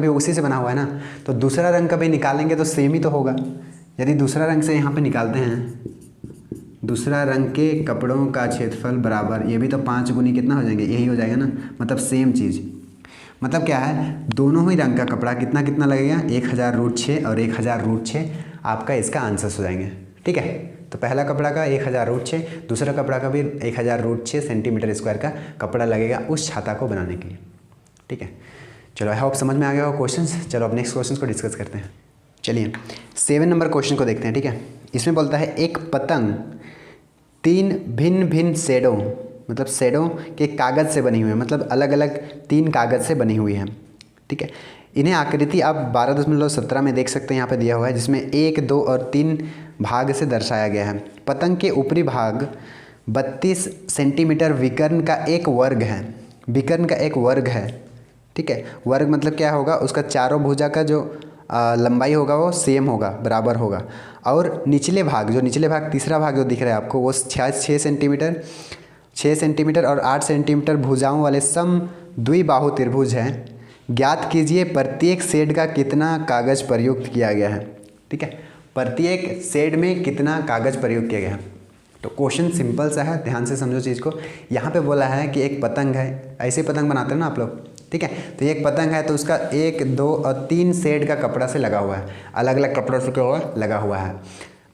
भी उसी से बना हुआ है ना, तो दूसरा रंग कभी निकालेंगे तो सेम ही तो होगा। यदि दूसरा रंग से यहाँ पे निकालते हैं, दूसरा रंग के कपड़ों का क्षेत्रफल बराबर, ये भी तो 5 गुनी कितना हो जाएंगे, यही हो जाएगा ना, मतलब सेम चीज़। मतलब क्या है, दोनों ही रंग का कपड़ा कितना कितना लगेगा 1000 रूट 6 और 1000 रूट 6 आपका इसका आंसर्स हो जाएंगे, ठीक है। तो पहला कपड़ा का 1000 रूट 6, दूसरा कपड़ा का भी 1000 रूट 6 सेंटीमीटर स्क्वायर का कपड़ा लगेगा उस छाता को बनाने के लिए, ठीक है। चलो आई होप समझ में आ गया हो क्वेश्चंस। चलो अब नेक्स्ट क्वेश्चन को डिस्कस करते हैं। चलिए 7 नंबर क्वेश्चन को देखते हैं, ठीक है। इसमें बोलता है एक पतंग 3 भिन्न भिन्न शेडों, मतलब शेडों के कागज़ से बनी हुई है, मतलब अलग अलग 3 कागज़ से बनी हुई है, ठीक है। इन्हें आकृति आप 12.17 में देख सकते हैं, यहाँ पे दिया हुआ है, जिसमें 1, 2 और 3 भाग से दर्शाया गया है। पतंग के ऊपरी भाग 32 सेंटीमीटर विकर्ण का एक वर्ग है, विकर्ण का एक वर्ग है, ठीक है। वर्ग मतलब क्या होगा, उसका चारों भुजा का जो लंबाई होगा वो सेम होगा, बराबर होगा। और निचले भाग तीसरा भाग जो दिख रहा है आपको वो 6 सेंटीमीटर और 8 सेंटीमीटर भुजाओं वाले सम द्विबाहु त्रिभुज है। ज्ञात कीजिए प्रत्येक शेड का कितना कागज़ प्रयुक्त किया गया है, ठीक है। प्रत्येक शेड में कितना कागज़ प्रयोग किया गया है। तो क्वेश्चन सिंपल सा है, ध्यान से समझो चीज़ को। यहाँ पे बोला है कि एक पतंग है, ऐसे पतंग बनाते हैं ना आप लोग, ठीक है। तो एक पतंग है तो उसका 1, 2 और 3 शेड का कपड़ा से लगा हुआ है, अलग अलग कपड़ों से क्या हुआ लगा हुआ है।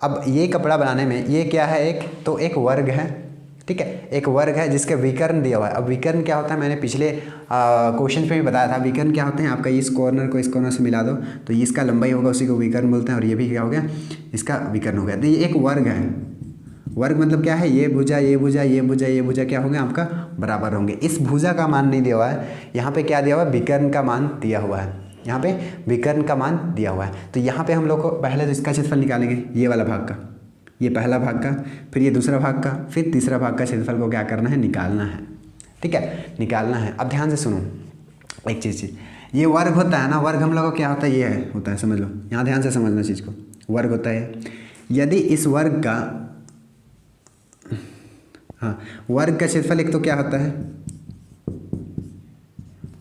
अब ये कपड़ा बनाने में ये क्या है, एक वर्ग है, ठीक है, एक वर्ग है जिसके विकर्ण दिया हुआ है। अब विकर्ण क्या होता है, मैंने पिछले क्वेश्चन पे भी बताया था। विकर्ण क्या होते हैं, आपका इस कॉर्नर को इस कॉर्नर से मिला दो तो इसका लंबाई होगा, उसी को विकर्ण बोलते हैं, और ये भी क्या हो गया इसका विकर्ण हो गया। तो ये एक वर्ग है। वर्ग मतलब क्या है, ये भुजा ये भुजा ये भुजा ये भुजा क्या होंगे आपका बराबर होंगे। इस भुजा का मान नहीं दिया हुआ है, यहाँ पे क्या दिया हुआ है विकर्ण का मान दिया हुआ है, यहाँ पे विकर्ण का मान दिया हुआ है। तो यहाँ पे हम लोग को पहले तो इसका क्षेत्रफल निकालेंगे, ये वाला भाग का, ये पहला भाग का, फिर ये दूसरा भाग का, फिर तीसरा भाग का क्षेत्रफल को क्या करना है निकालना है, ठीक है, निकालना है। अब ध्यान से सुनो एक चीज़, ये वर्ग होता है ना, वर्ग हम लोग को क्या होता है, ये है होता है, समझ लो, यहाँ ध्यान से समझना चीज़ को। वर्ग होता है, यदि इस वर्ग का वर्ग का क्षेत्रफल एक तो क्या होता है,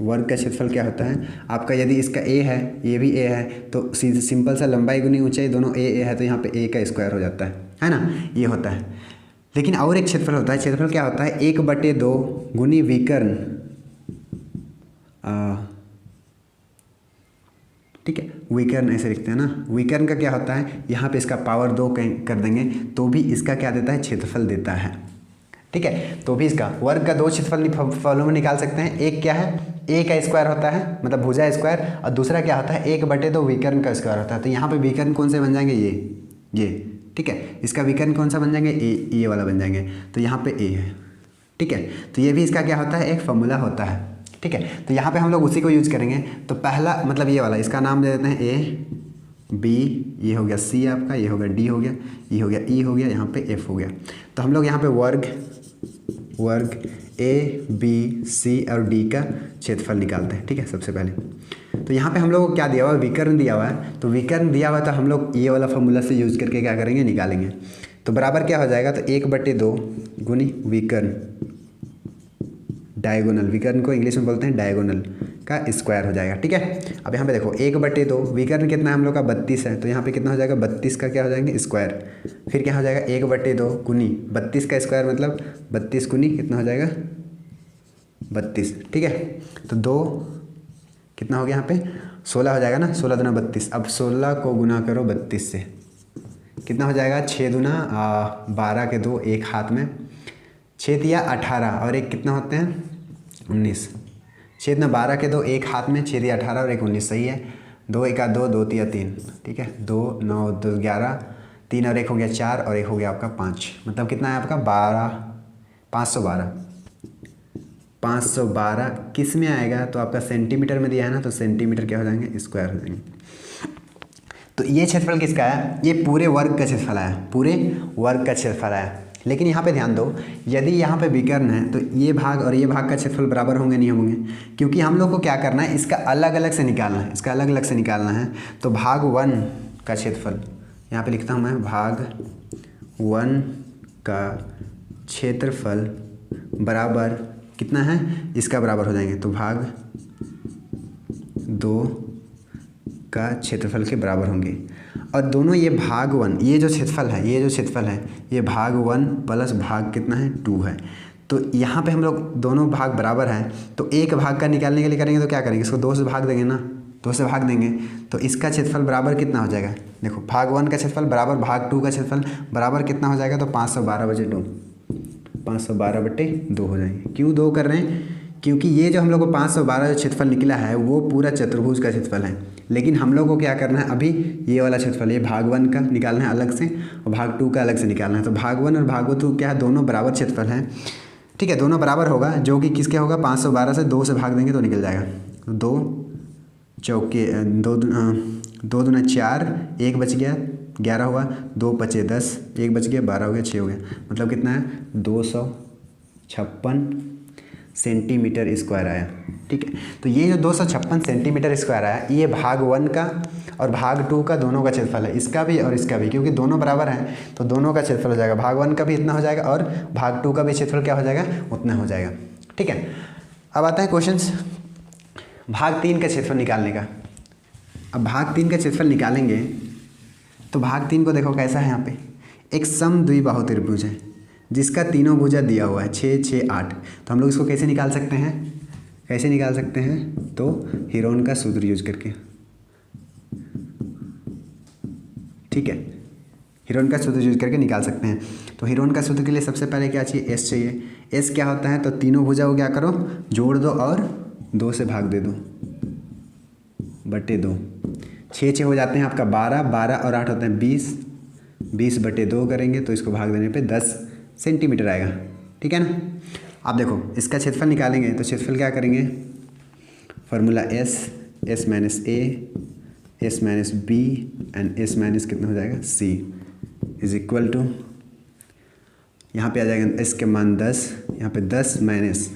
वर्ग का क्षेत्रफल क्या होता है आपका, यदि इसका a है ये भी a है तो सीधे सिंपल सा लंबाई गुनी ऊंचाई दोनों a है, तो यहाँ पे a का स्क्वायर हो जाता है ना, ये होता है। लेकिन और एक क्षेत्रफल होता है, क्षेत्रफल क्या होता है 1/2 गुनी विकर्ण, ठीक है, विकर्ण ऐसे लिखते हैं ना। विकर्ण का क्या होता है, यहाँ पे इसका पावर 2 कर देंगे तो भी इसका क्या देता है, क्षेत्रफल देता है। ठीक है, तो भी इसका वर्ग का 2 क्षेत्रफल में निकाल सकते हैं। एक क्या है, ए का स्क्वायर होता है, मतलब भुजा स्क्वायर, और दूसरा क्या होता है 1/2 विकर्ण का स्क्वायर होता है। तो यहाँ पे विकर्ण कौन से बन जाएंगे, ये। ठीक है, इसका विकर्ण कौन सा बन जाएंगे, ये वाला बन जाएंगे। तो यहाँ पे ए है। ठीक है, तो ये भी इसका क्या होता है, एक फॉर्मूला होता है। ठीक है, तो यहाँ पे हम लोग उसी को यूज करेंगे। तो पहला मतलब ये वाला, इसका नाम दे देते हैं ए बी, ये हो गया सी आपका, ये हो गया डी हो गया, ये हो गया ई हो गया, यहाँ पे एफ हो गया। तो हम लोग यहाँ पे वर्ग ए बी सी और डी का क्षेत्रफल निकालते हैं। ठीक है, सबसे पहले तो यहाँ पे हम लोग को क्या दिया हुआ है, विकर्ण दिया हुआ है। तो विकर्ण दिया हुआ है तो हम लोग ये वाला फॉर्मूला से यूज करके क्या करेंगे, निकालेंगे। तो बराबर क्या हो जाएगा, तो 1/2 गुनी विकर्ण डायगोनल, विकर्ण को इंग्लिश में बोलते हैं डायगोनल का स्क्वायर हो जाएगा। ठीक है, अब यहाँ पे देखो 1/2 विकर्ण कितना है हम लोग का 32 है, तो यहाँ पे कितना हो जाएगा 32 का क्या हो जाएंगे स्क्वायर। फिर क्या हो जाएगा 1/2 गुनी 32 का स्क्वायर, मतलब 32 गुनी कितना हो जाएगा 32। ठीक है, तो 2 कितना हो गया यहाँ पे 16 हो जाएगा ना, 16 दूना 32। अब 16 को गुना करो 32 से, कितना हो जाएगा 6 दूना 12 के 2, एक हाथ में 6 दिया 18 और एक कितना होते हैं 19। 6 दूना 12 के 2, एक हाथ में 6 दिया 18 और एक 19, सही है। 2 एका 2, 2 तिया 3। ठीक है, 2 9 2 11, 3 और एक हो गया 4 और एक हो गया आपका 5, मतलब कितना है आपका 512 किस में आएगा, तो आपका सेंटीमीटर में दिया है ना, तो सेंटीमीटर क्या हो जाएंगे स्क्वायर हो जाएंगे। तो ये क्षेत्रफल किसका है, ये पूरे वर्ग का क्षेत्रफल है, पूरे वर्ग का क्षेत्रफल है। लेकिन यहाँ पे ध्यान दो, यदि यहाँ पे विकर्ण है तो ये भाग और ये भाग का क्षेत्रफल बराबर होंगे नहीं होंगे, क्योंकि हम लोग को क्या करना है, इसका अलग अलग से निकालना है, इसका अलग अलग से निकालना है। तो भाग 1 का क्षेत्रफल यहाँ पे लिखता हूँ मैं, भाग 1 का क्षेत्रफल बराबर कितना है, इसका बराबर हो जाएंगे। तो भाग 2 का क्षेत्रफल के बराबर होंगे। और दोनों ये भाग 1, ये जो क्षेत्रफल है, ये भाग 1 प्लस भाग कितना है 2 है। तो यहाँ पे हम लोग दोनों भाग बराबर हैं, तो एक भाग का निकालने के लिए करेंगे तो क्या करेंगे, इसको 2 से भाग देंगे ना, 2 से भाग देंगे तो इसका क्षेत्रफल बराबर कितना हो जाएगा। देखो भाग 1 का क्षेत्रफल बराबर भाग 2 का क्षेत्रफल बराबर कितना हो जाएगा, तो 512/2, 512/2 हो जाएंगे। क्यों 2 कर रहे हैं, क्योंकि ये जो हम लोग को 512 जो क्षेत्रफल निकला है वो पूरा चतुर्भुज का क्षेत्रफल है। लेकिन हम लोग को क्या करना है, अभी ये वाला क्षेत्रफल, ये भाग 1 का निकालना है अलग से और भाग 2 का अलग से निकालना है। तो भाग 1 और भाग 2 क्या है, दोनों बराबर क्षेत्रफल हैं। ठीक है, दोनों बराबर होगा, जो कि किसके होगा, 512 से 2 से भाग देंगे तो निकल जाएगा। तो 2 चौके 2 दूना 4, 1 बच गया 11 हुआ, 2 पचे 10, 1 बच गया 12 हो गया, 6 हो गया, मतलब कितना है 256 सेंटीमीटर स्क्वायर आया। ठीक है, तो ये जो 256 सेंटीमीटर स्क्वायर आया, ये भाग 1 का और भाग 2 का दोनों का क्षेत्रफल है, इसका भी और इसका भी, क्योंकि दोनों बराबर हैं तो दोनों का क्षेत्रफल हो जाएगा। भाग 1 का भी इतना हो जाएगा और भाग 2 का भी क्षेत्रफल क्या हो जाएगा, उतना हो जाएगा। ठीक है, अब आता है क्वेश्चंस भाग 3 का क्षेत्रफल निकालने का। अब भाग 3 का क्षेत्रफल निकालेंगे तो भाग 3 को देखो कैसा है, यहाँ पे एक समद्विबाहु त्रिभुज है जिसका तीनों भुजा दिया हुआ है 6 6 8। तो हम लोग इसको कैसे निकाल सकते हैं, तो हीरोन का सूत्र यूज करके। ठीक है, हीरोन का सूत्र यूज करके निकाल सकते हैं। तो हीरोन का सूत्र के लिए सबसे पहले क्या चाहिए, एस चाहिए। एस क्या होता है, तो तीनों भुजा को क्या करो, जोड़ दो और 2 से भाग दे दो, बटे 2। 6 6 हो जाते हैं आपका 12, 12 और 8 होते हैं 20, 20/2 करेंगे तो इसको भाग देने पे 10 सेंटीमीटर आएगा। ठीक है ना। आप देखो इसका क्षेत्रफल निकालेंगे तो क्षेत्रफल क्या करेंगे, formula S minus A, S minus B and S minus कितना हो जाएगा सी इज इक्वल टू, यहाँ पे आ जाएगा एस के मान 10, यहाँ पे 10 माइनस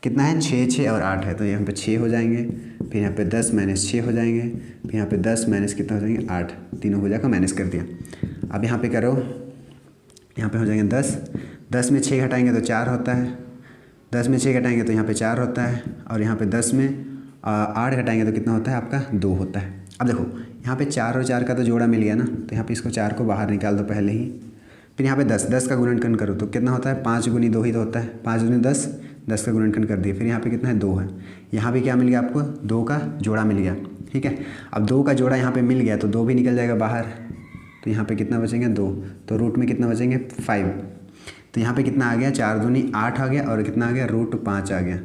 कितना है 6 6 और 8 है, तो यहाँ पे 6 हो जाएंगे, फिर यहाँ पे 10 माइनस 6 हो जाएंगे, फिर यहाँ पे 10 माइनस कितना हो जाएंगे 8, तीनों भुजा का माइनस कर दिया। अब यहाँ पे करो, यहाँ पे हो जाएंगे 10 में 6 घटाएंगे तो 4 होता है, 10 में 6 घटाएंगे तो यहाँ पे 4 होता है, और यहाँ पे 10 में 8 घटाएंगे तो कितना होता है आपका 2 होता है। अब देखो यहाँ पे 4 और 4 का तो जोड़ा मिल गया ना, तो यहाँ पे इसको 4 को बाहर निकाल दो पहले ही। फिर यहाँ पे 10 का गुणनखंड करो तो कितना होता है 5 गुनी 2 ही तो होता है, 5 गुनी 10 का गुणनखंड कर दिए। फिर यहाँ पे कितना है 2 है, यहाँ पे क्या मिल गया आपको 2 का जोड़ा मिल गया, ठीक है। अब 2 का जोड़ा यहाँ पे मिल गया तो 2 भी निकल जाएगा बाहर, तो यहाँ पे कितना बचेंगे 2, तो रूट में कितना बचेंगे 5, तो यहाँ पे कितना आ गया 4 दूनी 8 आ गया और कितना आ गया √5 आ गया,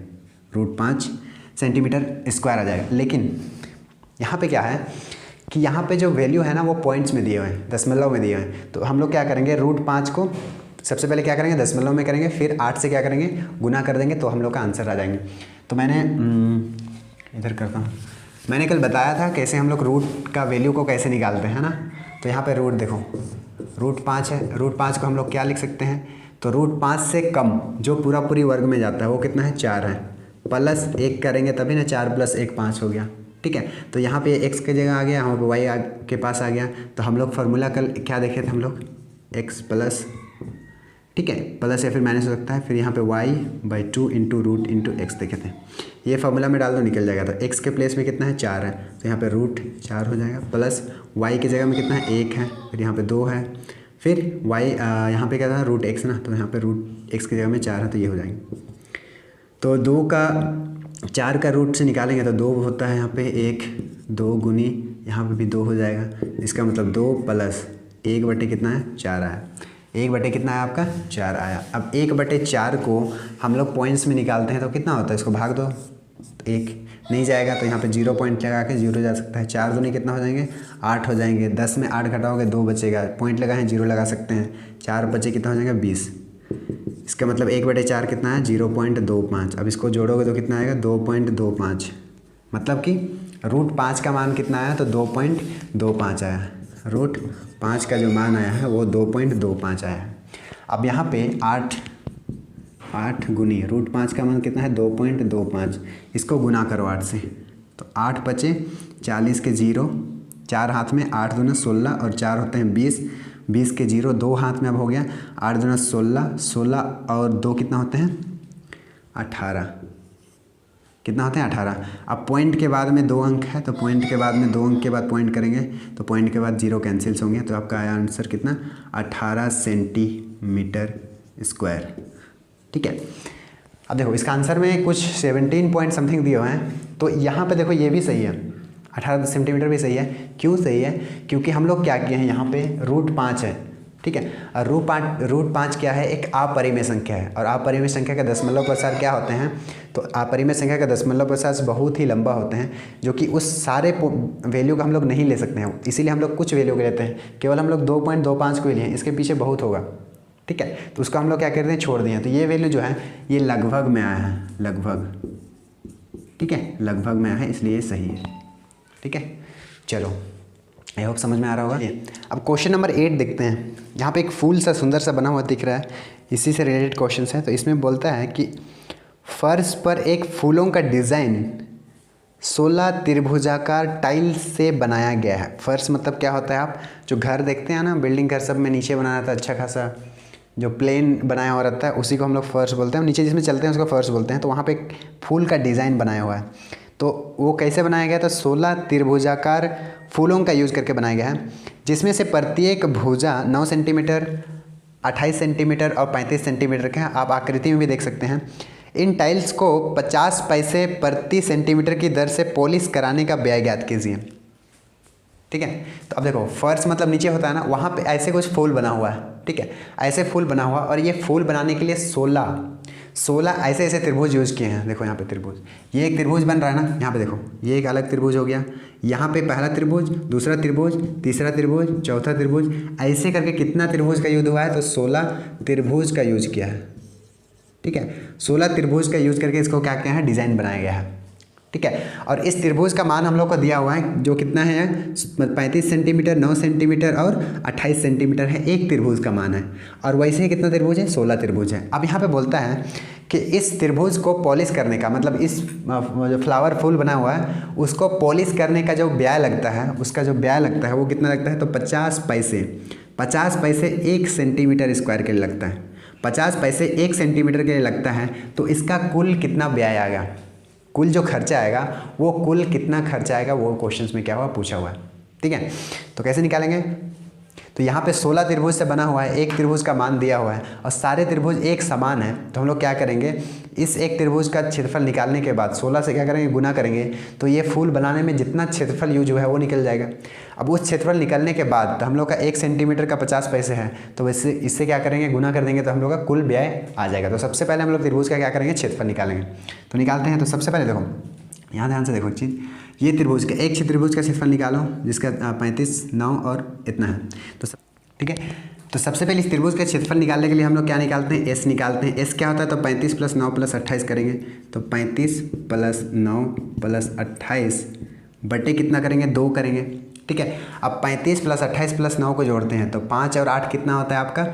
√5 सेंटीमीटर स्क्वायर आ जाएगा। लेकिन यहाँ पे क्या है कि यहाँ पे जो वैल्यू है ना वो पॉइंट्स में दिए हुए हैं, दशमलव में दिए हुए हैं, तो हम लोग क्या करेंगे √5 को सबसे पहले क्या करेंगे दशमलव में करेंगे, फिर 8 से क्या करेंगे गुना कर देंगे, तो हम लोग का आंसर आ जाएंगे। तो मैंने इधर करता हूँ, मैंने कल बताया था कैसे हम लोग रूट का वैल्यू को कैसे निकालते हैं ना। तो यहाँ पे रूट देखो √5 है, √5 को हम लोग क्या लिख सकते हैं, तो √5 से कम जो पूरी वर्ग में जाता है वो कितना है 4 है, प्लस 1 करेंगे तभी ना 4 + 1 5 हो गया, ठीक है। तो यहाँ पे x की जगह आ गया, यहाँ पे y के पास आ गया, तो हम लोग फार्मूला कल क्या देखे थे हम लोग x प्लस, ठीक है, प्लस या फिर माइनस हो सकता है, फिर यहाँ पे y/2 × x देखे थे, ये फार्मूला में डाल दो निकल जाएगा। तो x के प्लेस में कितना है 4 है, तो यहाँ पे √4 हो जाएगा, प्लस y की जगह में कितना है 1 है, फिर यहाँ पे 2 है, फिर y यहाँ पे क्या था √x ना, तो यहाँ पे √x की जगह में 4 है, तो ये हो जाएंगे। तो 4 का रूट से निकालेंगे तो 2 होता है यहाँ पे 1, 2 गुनी यहाँ पे भी 2 हो जाएगा, इसका मतलब 2 + 1/, कितना है 4 आया, 1/, कितना है आपका 4 आया। अब 1/4 को हम लोग पॉइंट्स में निकालते हैं तो कितना होता है, इसको भाग दो, 1 नहीं जाएगा तो यहाँ पे 0 पॉइंट लगा के 0 जा सकता है, 4 दूनी कितना हो जाएंगे 8 हो जाएंगे, 10 में 8 घटाओगे 2 बचेगा, पॉइंट लगाएं 0 लगा सकते हैं, 4 बचे कितना हो जाएगा 20, इसका मतलब 1/4 कितना है 0.25। अब इसको जोड़ोगे तो कितना आएगा 2.25, मतलब कि √5 का मान कितना आया तो 2.25 आया, √5 का जो मान आया है वो 2.25 आया है। अब यहाँ पे 8 गुनी √5 का मान कितना है 2.25, इसको गुना करो 8 से, तो 8 बचे 40 के 0, 4 हाथ में, 8 दूना 16 और 4 होते हैं 20, 20 के 0 2 हाथ में अब हो गया, 8 दूना 16, 16 और 2 कितना होते हैं 18, कितना होते हैं 18। अब पॉइंट के बाद में 2 अंक है, तो पॉइंट के बाद में 2 अंक के बाद पॉइंट करेंगे, तो पॉइंट के बाद 0 कैंसिल्स होंगे, तो आपका आया आंसर कितना 18 सेंटीमीटर स्क्वायर, ठीक है। अब देखो इसका आंसर में कुछ 17 पॉइंट समथिंग दिए हुए हैं, तो यहाँ पे देखो ये भी सही है, 18 सेंटीमीटर भी सही है। क्यों सही है, क्योंकि हम लोग क्या किए हैं यहाँ पे √5 है, ठीक है, और √5 क्या है एक अपरिमेय संख्या है, और अपरिमेय संख्या का दशमलव प्रसार क्या होते हैं, तो अपरिमेय संख्या का दशमलव प्रसार बहुत ही लंबा होते हैं, जो कि उस सारे वैल्यू का हम लोग नहीं ले सकते हैं, इसीलिए हम लोग कुछ वैल्यू के लेते हैं, केवल हम लोग 2.25 को ही लिए, इसके पीछे बहुत होगा, ठीक है, तो उसको हम लोग क्या करते हैं छोड़ दिए। तो ये वैल्यू जो है ये लगभग में आया है, लगभग, ठीक है, लगभग में आया है, इसलिए सही है, ठीक है। चलो आई होप समझ में आ रहा होगा। अब क्वेश्चन नंबर 8 देखते हैं, यहाँ पे एक फूल सा सुंदर सा बना हुआ दिख रहा है, इसी से रिलेटेड क्वेश्चन है। तो इसमें बोलता है कि फर्श पर एक फूलों का डिज़ाइन 16 त्रिभुजाकार टाइल से बनाया गया है। फर्श मतलब क्या होता है, आप जो घर देखते हैं ना बिल्डिंग घर सब में नीचे बनाया रहता है अच्छा खासा, जो प्लेन बनाया हुआ रहता है उसी को हम लोग फर्श बोलते हैं, नीचे जिसमें चलते हैं उसको फर्श बोलते हैं। तो वहाँ पे एक फूल का डिज़ाइन बनाया हुआ है, तो वो कैसे बनाया गया, तो 16 त्रिभुजाकार फूलों का यूज़ करके बनाया गया है, जिसमें से प्रत्येक भुजा 9 सेंटीमीटर, 28 सेंटीमीटर और 35 सेंटीमीटर के हैं। आप आकृति में भी देख सकते हैं। इन टाइल्स को 50 पैसे प्रति सेंटीमीटर की दर से पॉलिश कराने का व्यय ज्ञात कीजिए, ठीक है। तो अब देखो फर्श मतलब नीचे होता है ना, वहाँ पे ऐसे कुछ फूल बना हुआ है, ठीक है, ऐसे फूल बना हुआ, और ये फूल बनाने के लिए 16 ऐसे ऐसे त्रिभुज यूज़ किए हैं। देखो यहाँ पे त्रिभुज, ये एक त्रिभुज बन रहा है ना, यहाँ पे देखो ये एक अलग त्रिभुज हो गया, यहाँ पे पहला त्रिभुज, दूसरा त्रिभुज, तीसरा त्रिभुज, चौथा त्रिभुज, ऐसे करके कितना त्रिभुज का यूज हुआ है, तो 16 त्रिभुज का यूज किया है, ठीक है। 16 त्रिभुज का यूज करके इसको क्या किया है, डिज़ाइन बनाया गया है, ठीक है। और इस त्रिभुज का मान हम लोग को दिया हुआ है, जो कितना है 35 सेंटीमीटर, 9 सेंटीमीटर और 28 सेंटीमीटर है, एक त्रिभुज का मान है। और वैसे ही कितना त्रिभुज है, 16 त्रिभुज है। अब यहाँ पे बोलता है कि इस त्रिभुज को पॉलिश करने का, मतलब इस जो फ्लावर फूल बना हुआ है उसको पॉलिश करने का जो व्यय लगता है, उसका जो व्यय लगता है वो कितना लगता है, तो 50 पैसे 1 सेंटीमीटर स्क्वायर के लिए लगता है। 50 पैसे 1 सेंटीमीटर के लिए लगता है, तो इसका कुल कितना व्यय आएगा, कुल जो खर्चा आएगा वो कुल कितना खर्चा आएगा, वो क्वेश्चंस में क्या हुआ पूछा हुआ है, ठीक है। तो कैसे निकालेंगे, तो यहाँ पे 16 त्रिभुज से बना हुआ है, एक त्रिभुज का मान दिया हुआ है और सारे त्रिभुज एक समान है। तो हम लोग क्या करेंगे, इस एक त्रिभुज का क्षेत्रफल निकालने के बाद 16 से क्या करेंगे, गुना करेंगे, तो ये फूल बनाने में जितना क्षेत्रफल यूज हुआ है वो निकल जाएगा। अब उस क्षेत्रफल निकलने के बाद तो हम लोग का 1 सेंटीमीटर का 50 पैसे है, तो वैसे इससे क्या करेंगे, गुना कर देंगे तो हम लोग का कुल व्यय आ जाएगा। तो सबसे पहले हम लोग त्रिभुज का क्या करेंगे, क्षेत्रफल निकालेंगे। तो निकालते हैं। तो सबसे पहले देखो, यहाँ ध्यान से देखो एक चीज़, ये त्रिभुज का एक त्रिभुज का क्षेत्रफल निकालो जिसका 35, 9 और इतना है। तो ठीक है, तो सबसे पहले इस त्रिभुज का क्षेत्रफल निकालने के लिए हम लोग क्या निकालते हैं, एस निकालते हैं। एस क्या होता है, तो 35 + 9 + 28 करेंगे। तो 35 + 9 + 28 बटे कितना करेंगे, 2 करेंगे। ठीक है, अब 35 + 28 + 9 को जोड़ते हैं तो 5 और 8 कितना होता है आपका,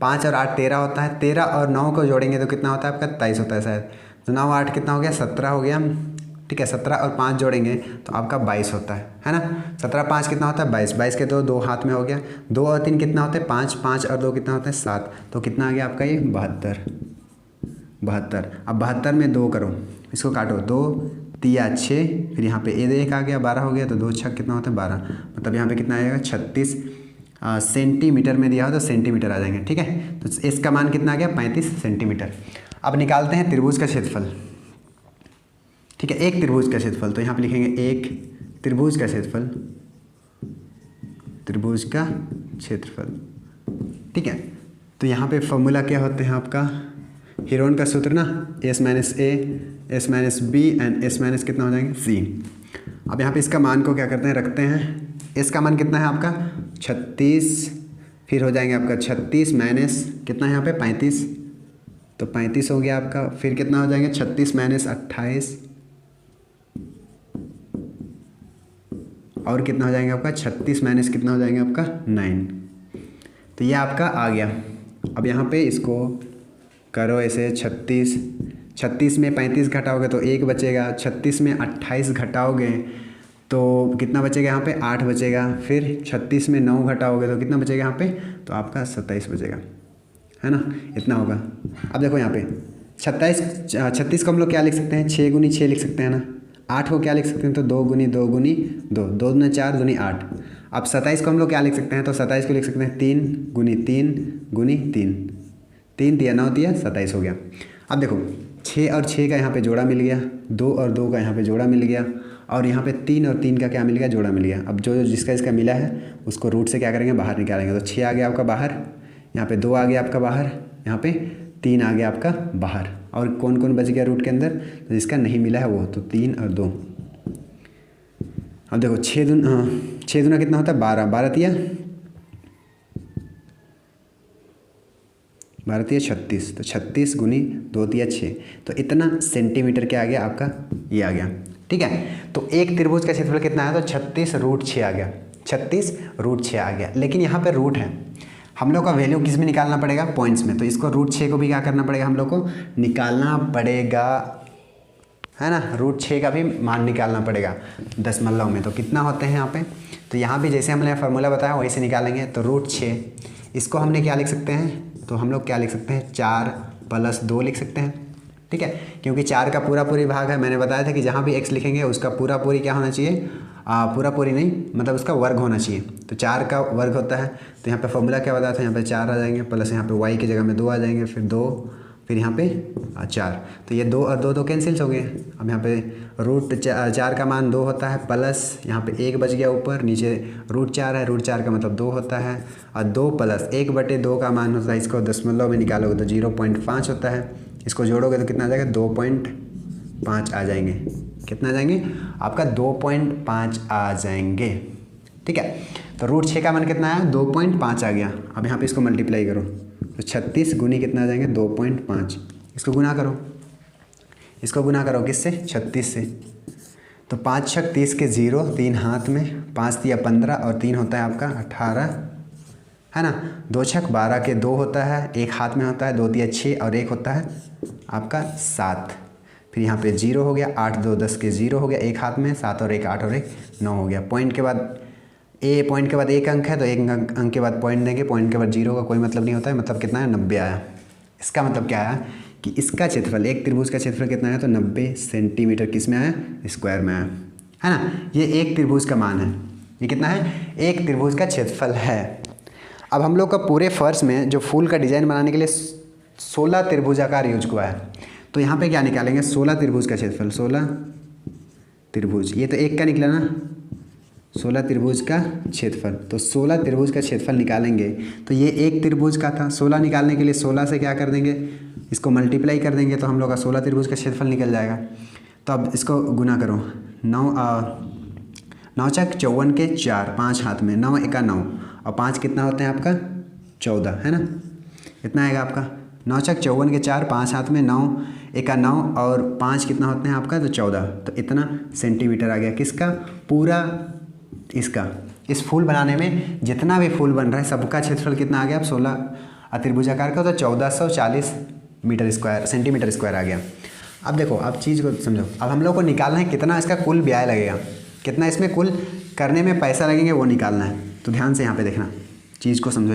5 और 8 13 होता है। 13 और 9 को जोड़ेंगे तो कितना होता है आपका, 23 होता है शायद। तो 9 8 कितना हो गया, 17 हो गया। ठीक है, 17 और 5 जोड़ेंगे तो आपका 22 होता है ना। 17 5 कितना होता है, 22। 22 के 2 हाथ में हो गया। 2 और 3 कितना होता है, 5। 5 और 2 कितना होता है, 7। तो कितना आ गया आपका ये, 72। 72। अब 72 में 2 करो, इसको काटो, 2 3 6, फिर यहाँ पे 1 आ गया, 12 हो गया। तो 2 6 कितना होता है, 12। मतलब यहाँ पे कितना आएगा, 36 सेंटीमीटर में दिया हो तो सेंटीमीटर आ जाएंगे। ठीक है, तो इसका मान कितना आ गया, 35 सेंटीमीटर। अब निकालते हैं त्रिभुज का क्षेत्रफल। ठीक है, एक त्रिभुज का क्षेत्रफल, तो यहाँ पे लिखेंगे एक त्रिभुज का क्षेत्रफल, त्रिभुज का क्षेत्रफल। ठीक है, तो यहाँ पे फॉर्मूला क्या होते हैं आपका, हीरोन का सूत्र ना, S - A S - B and S - कितना हो जाएंगे, C। अब यहाँ पे इसका मान को क्या करते हैं, रखते हैं। S का मान कितना है आपका, 36, फिर हो जाएंगे आपका 36 माइनस कितना है यहाँ पे, 35। तो 35 हो गया आपका। फिर कितना हो जाएंगे, 36 माइनस 28 और कितना हो जाएंगे आपका, 36 माइनस कितना हो जाएंगे आपका, 9। तो ये आपका आ गया। अब यहाँ पे इसको करो ऐसे, 36 में 35 घटाओगे तो 1 बचेगा। 36 में 28 घटाओगे तो कितना बचेगा यहाँ पे, 8 बचेगा। फिर 36 में 9 घटाओगे तो कितना बचेगा यहाँ पे, तो आपका 27 बचेगा, है ना, इतना होगा। अब देखो यहाँ पे 36 को हम लोग क्या लिख सकते हैं, 6 × 6 लिख सकते हैं ना। 8 को क्या लिख सकते हैं, तो 2 × 2 × 2, 2 × 4 × 8। अब 27 को हम लोग क्या लिख सकते हैं, तो 27 को लिख सकते हैं 3 × 3 × 3। 3 × 9 = 27 हो गया। अब देखो 6 और 6 का यहाँ पे जोड़ा मिल गया, 2 और 2 का यहाँ पे जोड़ा मिल गया, और यहाँ पे 3 और 3 का क्या मिल गया, जोड़ा मिल गया। अब जो जिसका इसका मिला है उसको रूट से क्या करेंगे, बाहर निकालेंगे। तो 6 आ गया आपका बाहर, यहाँ पे 2 आ गया आपका बाहर, यहाँ पे 3 आ गया आपका बाहर। और कौन कौन बच गया रूट के अंदर, तो जिसका नहीं मिला है वो, तो 3 और 2। अब देखो 6 दूना कितना होता है, 12। 12 तिया 36। तो 36 × 2 × 6, तो इतना सेंटीमीटर क्या आ गया आपका, ये आ गया। ठीक है, तो एक त्रिभुज का क्षेत्रफल कितना है, तो 36√6 आ गया। 36√6 आ गया। लेकिन यहाँ पे रूट है, हम लोग का वैल्यू किस में निकालना पड़ेगा, पॉइंट्स में। तो इसको √6 को भी क्या करना पड़ेगा, हम लोग को निकालना पड़ेगा, है ना। √6 का भी मान निकालना पड़ेगा दशमलव में। तो कितना होते हैं यहाँ पे, तो यहाँ भी जैसे हमने फार्मूला बताया वही से निकालेंगे। तो √6 इसको हमने क्या लिख सकते हैं, तो हम लोग क्या लिख सकते हैं, 4 + 2 लिख सकते हैं। ठीक है, क्योंकि 4 का पूरा भाग है। मैंने बताया था कि जहाँ भी x लिखेंगे उसका पूरी क्या होना चाहिए, पूरी नहीं, मतलब उसका वर्ग होना चाहिए। तो 4 का वर्ग होता है। तो यहाँ पे फॉर्मूला क्या बताया था, यहाँ पे 4 आ जाएंगे, प्लस यहाँ पे y की जगह में 2 आ जाएंगे, फिर 2, फिर यहाँ पे 4। तो ये 2 और 2 तो कैंसिल्स हो गए। अब यहाँ पे √4 का मान 2 होता है, प्लस यहाँ पे 1 बच गया ऊपर, नीचे √4 है, √4 का मतलब 2 होता है, और 2 + 1/2 का मान होता है। इसको दशमलव में निकालोगे तो 0.5 होता है। इसको जोड़ोगे तो कितना आ जाएगा, 2.5 आ जाएंगे। कितना आ जाएंगे आपका, 2.5 आ जाएंगे। ठीक है, तो √6 का मान कितना आया, 2.5 आ गया। अब यहाँ पे इसको मल्टीप्लाई करो तो 36 × कितना आ जाएंगे, 2.5। इसको गुना करो, इसको गुना करो किससे, 36 से। तो 5 × 6 = 30 के 0, 3 हाथ में, 5 × 3 = 15 और 3 होता है आपका 18, है ना। 2 × 6 = 12 के 2 होता है, 1 हाथ में होता है, 2 × 3 = 6 और 1 होता है आपका 7। फिर यहाँ पे 0 हो गया, 8 × 2 = 10 के 0 हो गया, 1 हाथ में, 7 और 1 8 और 1 9 हो गया। पॉइंट के बाद एक अंक है तो एक अंक के बाद पॉइंट देंगे। पॉइंट के बाद 0 का कोई मतलब नहीं होता है। मतलब कितना है, 90 आया। इसका मतलब क्या आया कि इसका क्षेत्रफल, एक त्रिभुज का क्षेत्रफल कितना है, तो 90 सेंटीमीटर किस में आया, स्क्वायर में आया, है ना। ये एक त्रिभुज का मान है। ये कितना है, एक त्रिभुज का क्षेत्रफल है। अब हम लोग का पूरे फर्श में जो फूल का डिज़ाइन बनाने के लिए 16 त्रिभुजाकार यूज हुआ है, तो यहाँ पे क्या निकालेंगे, 16 त्रिभुज का क्षेत्रफल, 16 त्रिभुज, ये तो एक का निकला ना, 16 त्रिभुज का क्षेत्रफल, तो 16 त्रिभुज का क्षेत्रफल निकालेंगे तो ये एक त्रिभुज का था, 16 निकालने के लिए 16 से क्या कर देंगे, इसको मल्टीप्लाई कर देंगे तो हम लोग का 16 त्रिभुज का क्षेत्रफल निकल जाएगा। तो अब इसको गुना करो, 9 चक 54 के 4, 5 हाथ में, 9 एका 9 और 5 कितना होते हैं आपका 14, है ना, इतना आएगा आपका। 9 चक 54 के 4, 5 हाथ में, 9 एका 9 और 5 कितना होते हैं आपका, तो 14, तो इतना सेंटीमीटर आ गया किसका, पूरा इसका। इस फूल बनाने में जितना भी फूल बन रहा है सबका क्षेत्रफल कितना आ गया, अब 16 त्रिभुजाकार का, तो 1440 मीटर स्क्वायर, सेंटीमीटर स्क्वायर आ गया। अब देखो, अब चीज़ को समझो, अब हम लोग को निकालना है कितना इसका कुल व्यय लगेगा, कितना इसमें कुल करने में पैसा लगेंगे वो निकालना है। तो ध्यान से यहाँ पे देखना, चीज़ को समझो।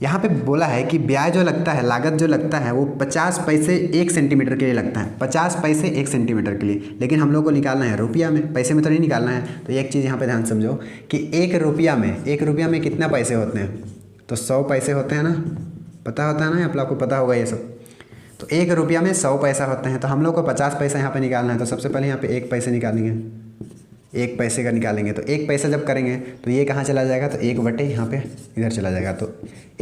यहाँ पे बोला है कि ब्याज जो लगता है, लागत जो लगता है वो 50 पैसे 1 सेंटीमीटर के लिए लगता है, 50 पैसे 1 सेंटीमीटर के लिए, लेकिन हम लोग को निकालना है रुपया में, पैसे में तो नहीं निकालना है। तो एक चीज़ यहाँ पे ध्यान समझो कि 1 रुपया में कितना पैसे होते हैं, तो 100 पैसे होते हैं ना, पता होता है ना, आप लोग को पता होगा ये सब। तो 1 रुपया में 100 पैसा होते हैं, तो हम लोग को 50 पैसा यहाँ पे निकालना है। तो सबसे पहले यहाँ पे 1 पैसे निकालेंगे, 1 पैसे का निकालेंगे, तो 1 पैसा जब करेंगे तो ये कहाँ चला जाएगा, तो 1 बटे यहाँ पे इधर चला जाएगा। तो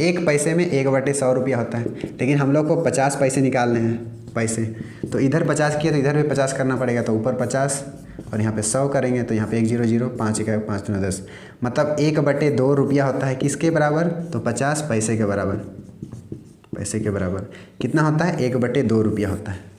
1 पैसे में 1 बटे 100 रुपया होता है, लेकिन हम लोग को 50 पैसे निकालने हैं पैसे, तो इधर 50 किए तो इधर भी 50 करना पड़ेगा, तो ऊपर 50 और यहाँ पे 100 करेंगे, तो यहाँ पे 1 0 0, 5 1 5 2 10, मतलब 1 बटे 2 रुपया होता है किसके बराबर, तो 50 पैसे के बराबर, पैसे के बराबर कितना होता है, 1 बटे 2 रुपया होता है।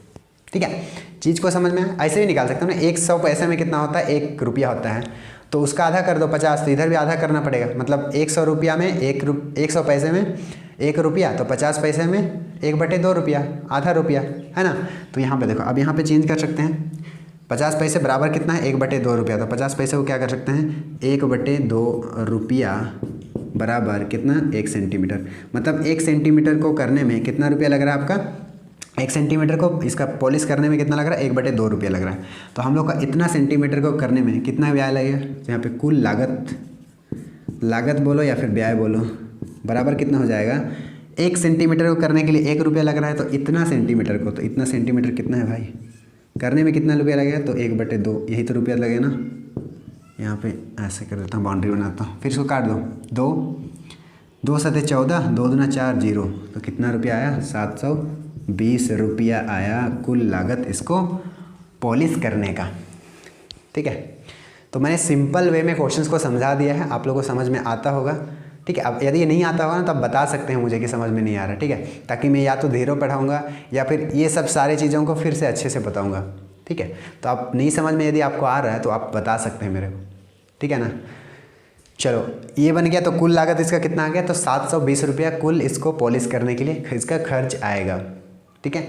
ठीक है, चीज़ को समझ में ऐसे भी निकाल सकते हो ना, 100 पैसे में कितना होता है, 1 रुपया होता है, तो उसका आधा कर दो 50, तो इधर भी आधा करना पड़ेगा, मतलब 100 रुपया में 100 पैसे में 1 रुपया, तो 50 पैसे में 1 बटे 2 रुपया, आधा रुपया, है ना। तो यहाँ पे देखो, अब यहाँ पे चेंज कर सकते हैं, 50 पैसे बराबर कितना है, 1 बटे 2 रुपया, तो 50 पैसे को क्या कर सकते हैं, 1 बटे 2 रुपया बराबर कितना, 1 सेंटीमीटर, मतलब 1 सेंटीमीटर को करने में कितना रुपया लग रहा है आपका, 1 सेंटीमीटर को इसका पॉलिश करने में कितना लग रहा है, 1 बटे 2 रुपया लग रहा है। तो हम लोग का इतना सेंटीमीटर को करने में कितना ब्याज लगेगा, तो यहाँ पे कुल लागत बोलो या फिर ब्याज बोलो, बराबर कितना हो जाएगा, 1 सेंटीमीटर को करने के लिए 1 रुपया लग रहा है, तो इतना सेंटीमीटर को, तो इतना सेंटीमीटर कितना है भाई, करने में कितना रुपया लगेगा, तो 1 बटे 2, यही तो रुपया लगे ना। यहाँ पे ऐसे कर देता हूँ, बाउंड्री बनाता हूँ, फिर इसको काट दो, 2 7 14, 2 दूना 4 0, तो कितना रुपया आया, 720 रुपया आया कुल लागत इसको पॉलिश करने का। ठीक है, तो मैंने सिंपल वे में क्वेश्चंस को समझा दिया है, आप लोगों को समझ में आता होगा। ठीक है, अब यदि ये नहीं आता होगा ना तो आप बता सकते हैं मुझे कि समझ में नहीं आ रहा, ठीक है, ताकि मैं या तो धीरे पढ़ाऊँगा या फिर ये सब सारी चीज़ों को फिर से अच्छे से बताऊँगा। ठीक है, तो आप नहीं समझ में यदि आपको आ रहा है तो आप बता सकते हैं मेरे को, ठीक है ना। चलो, ये बन गया, तो कुल लागत इसका कितना आ गया, तो 720 रुपया कुल इसको पॉलिश करने के लिए इसका खर्च आएगा। ठीक है।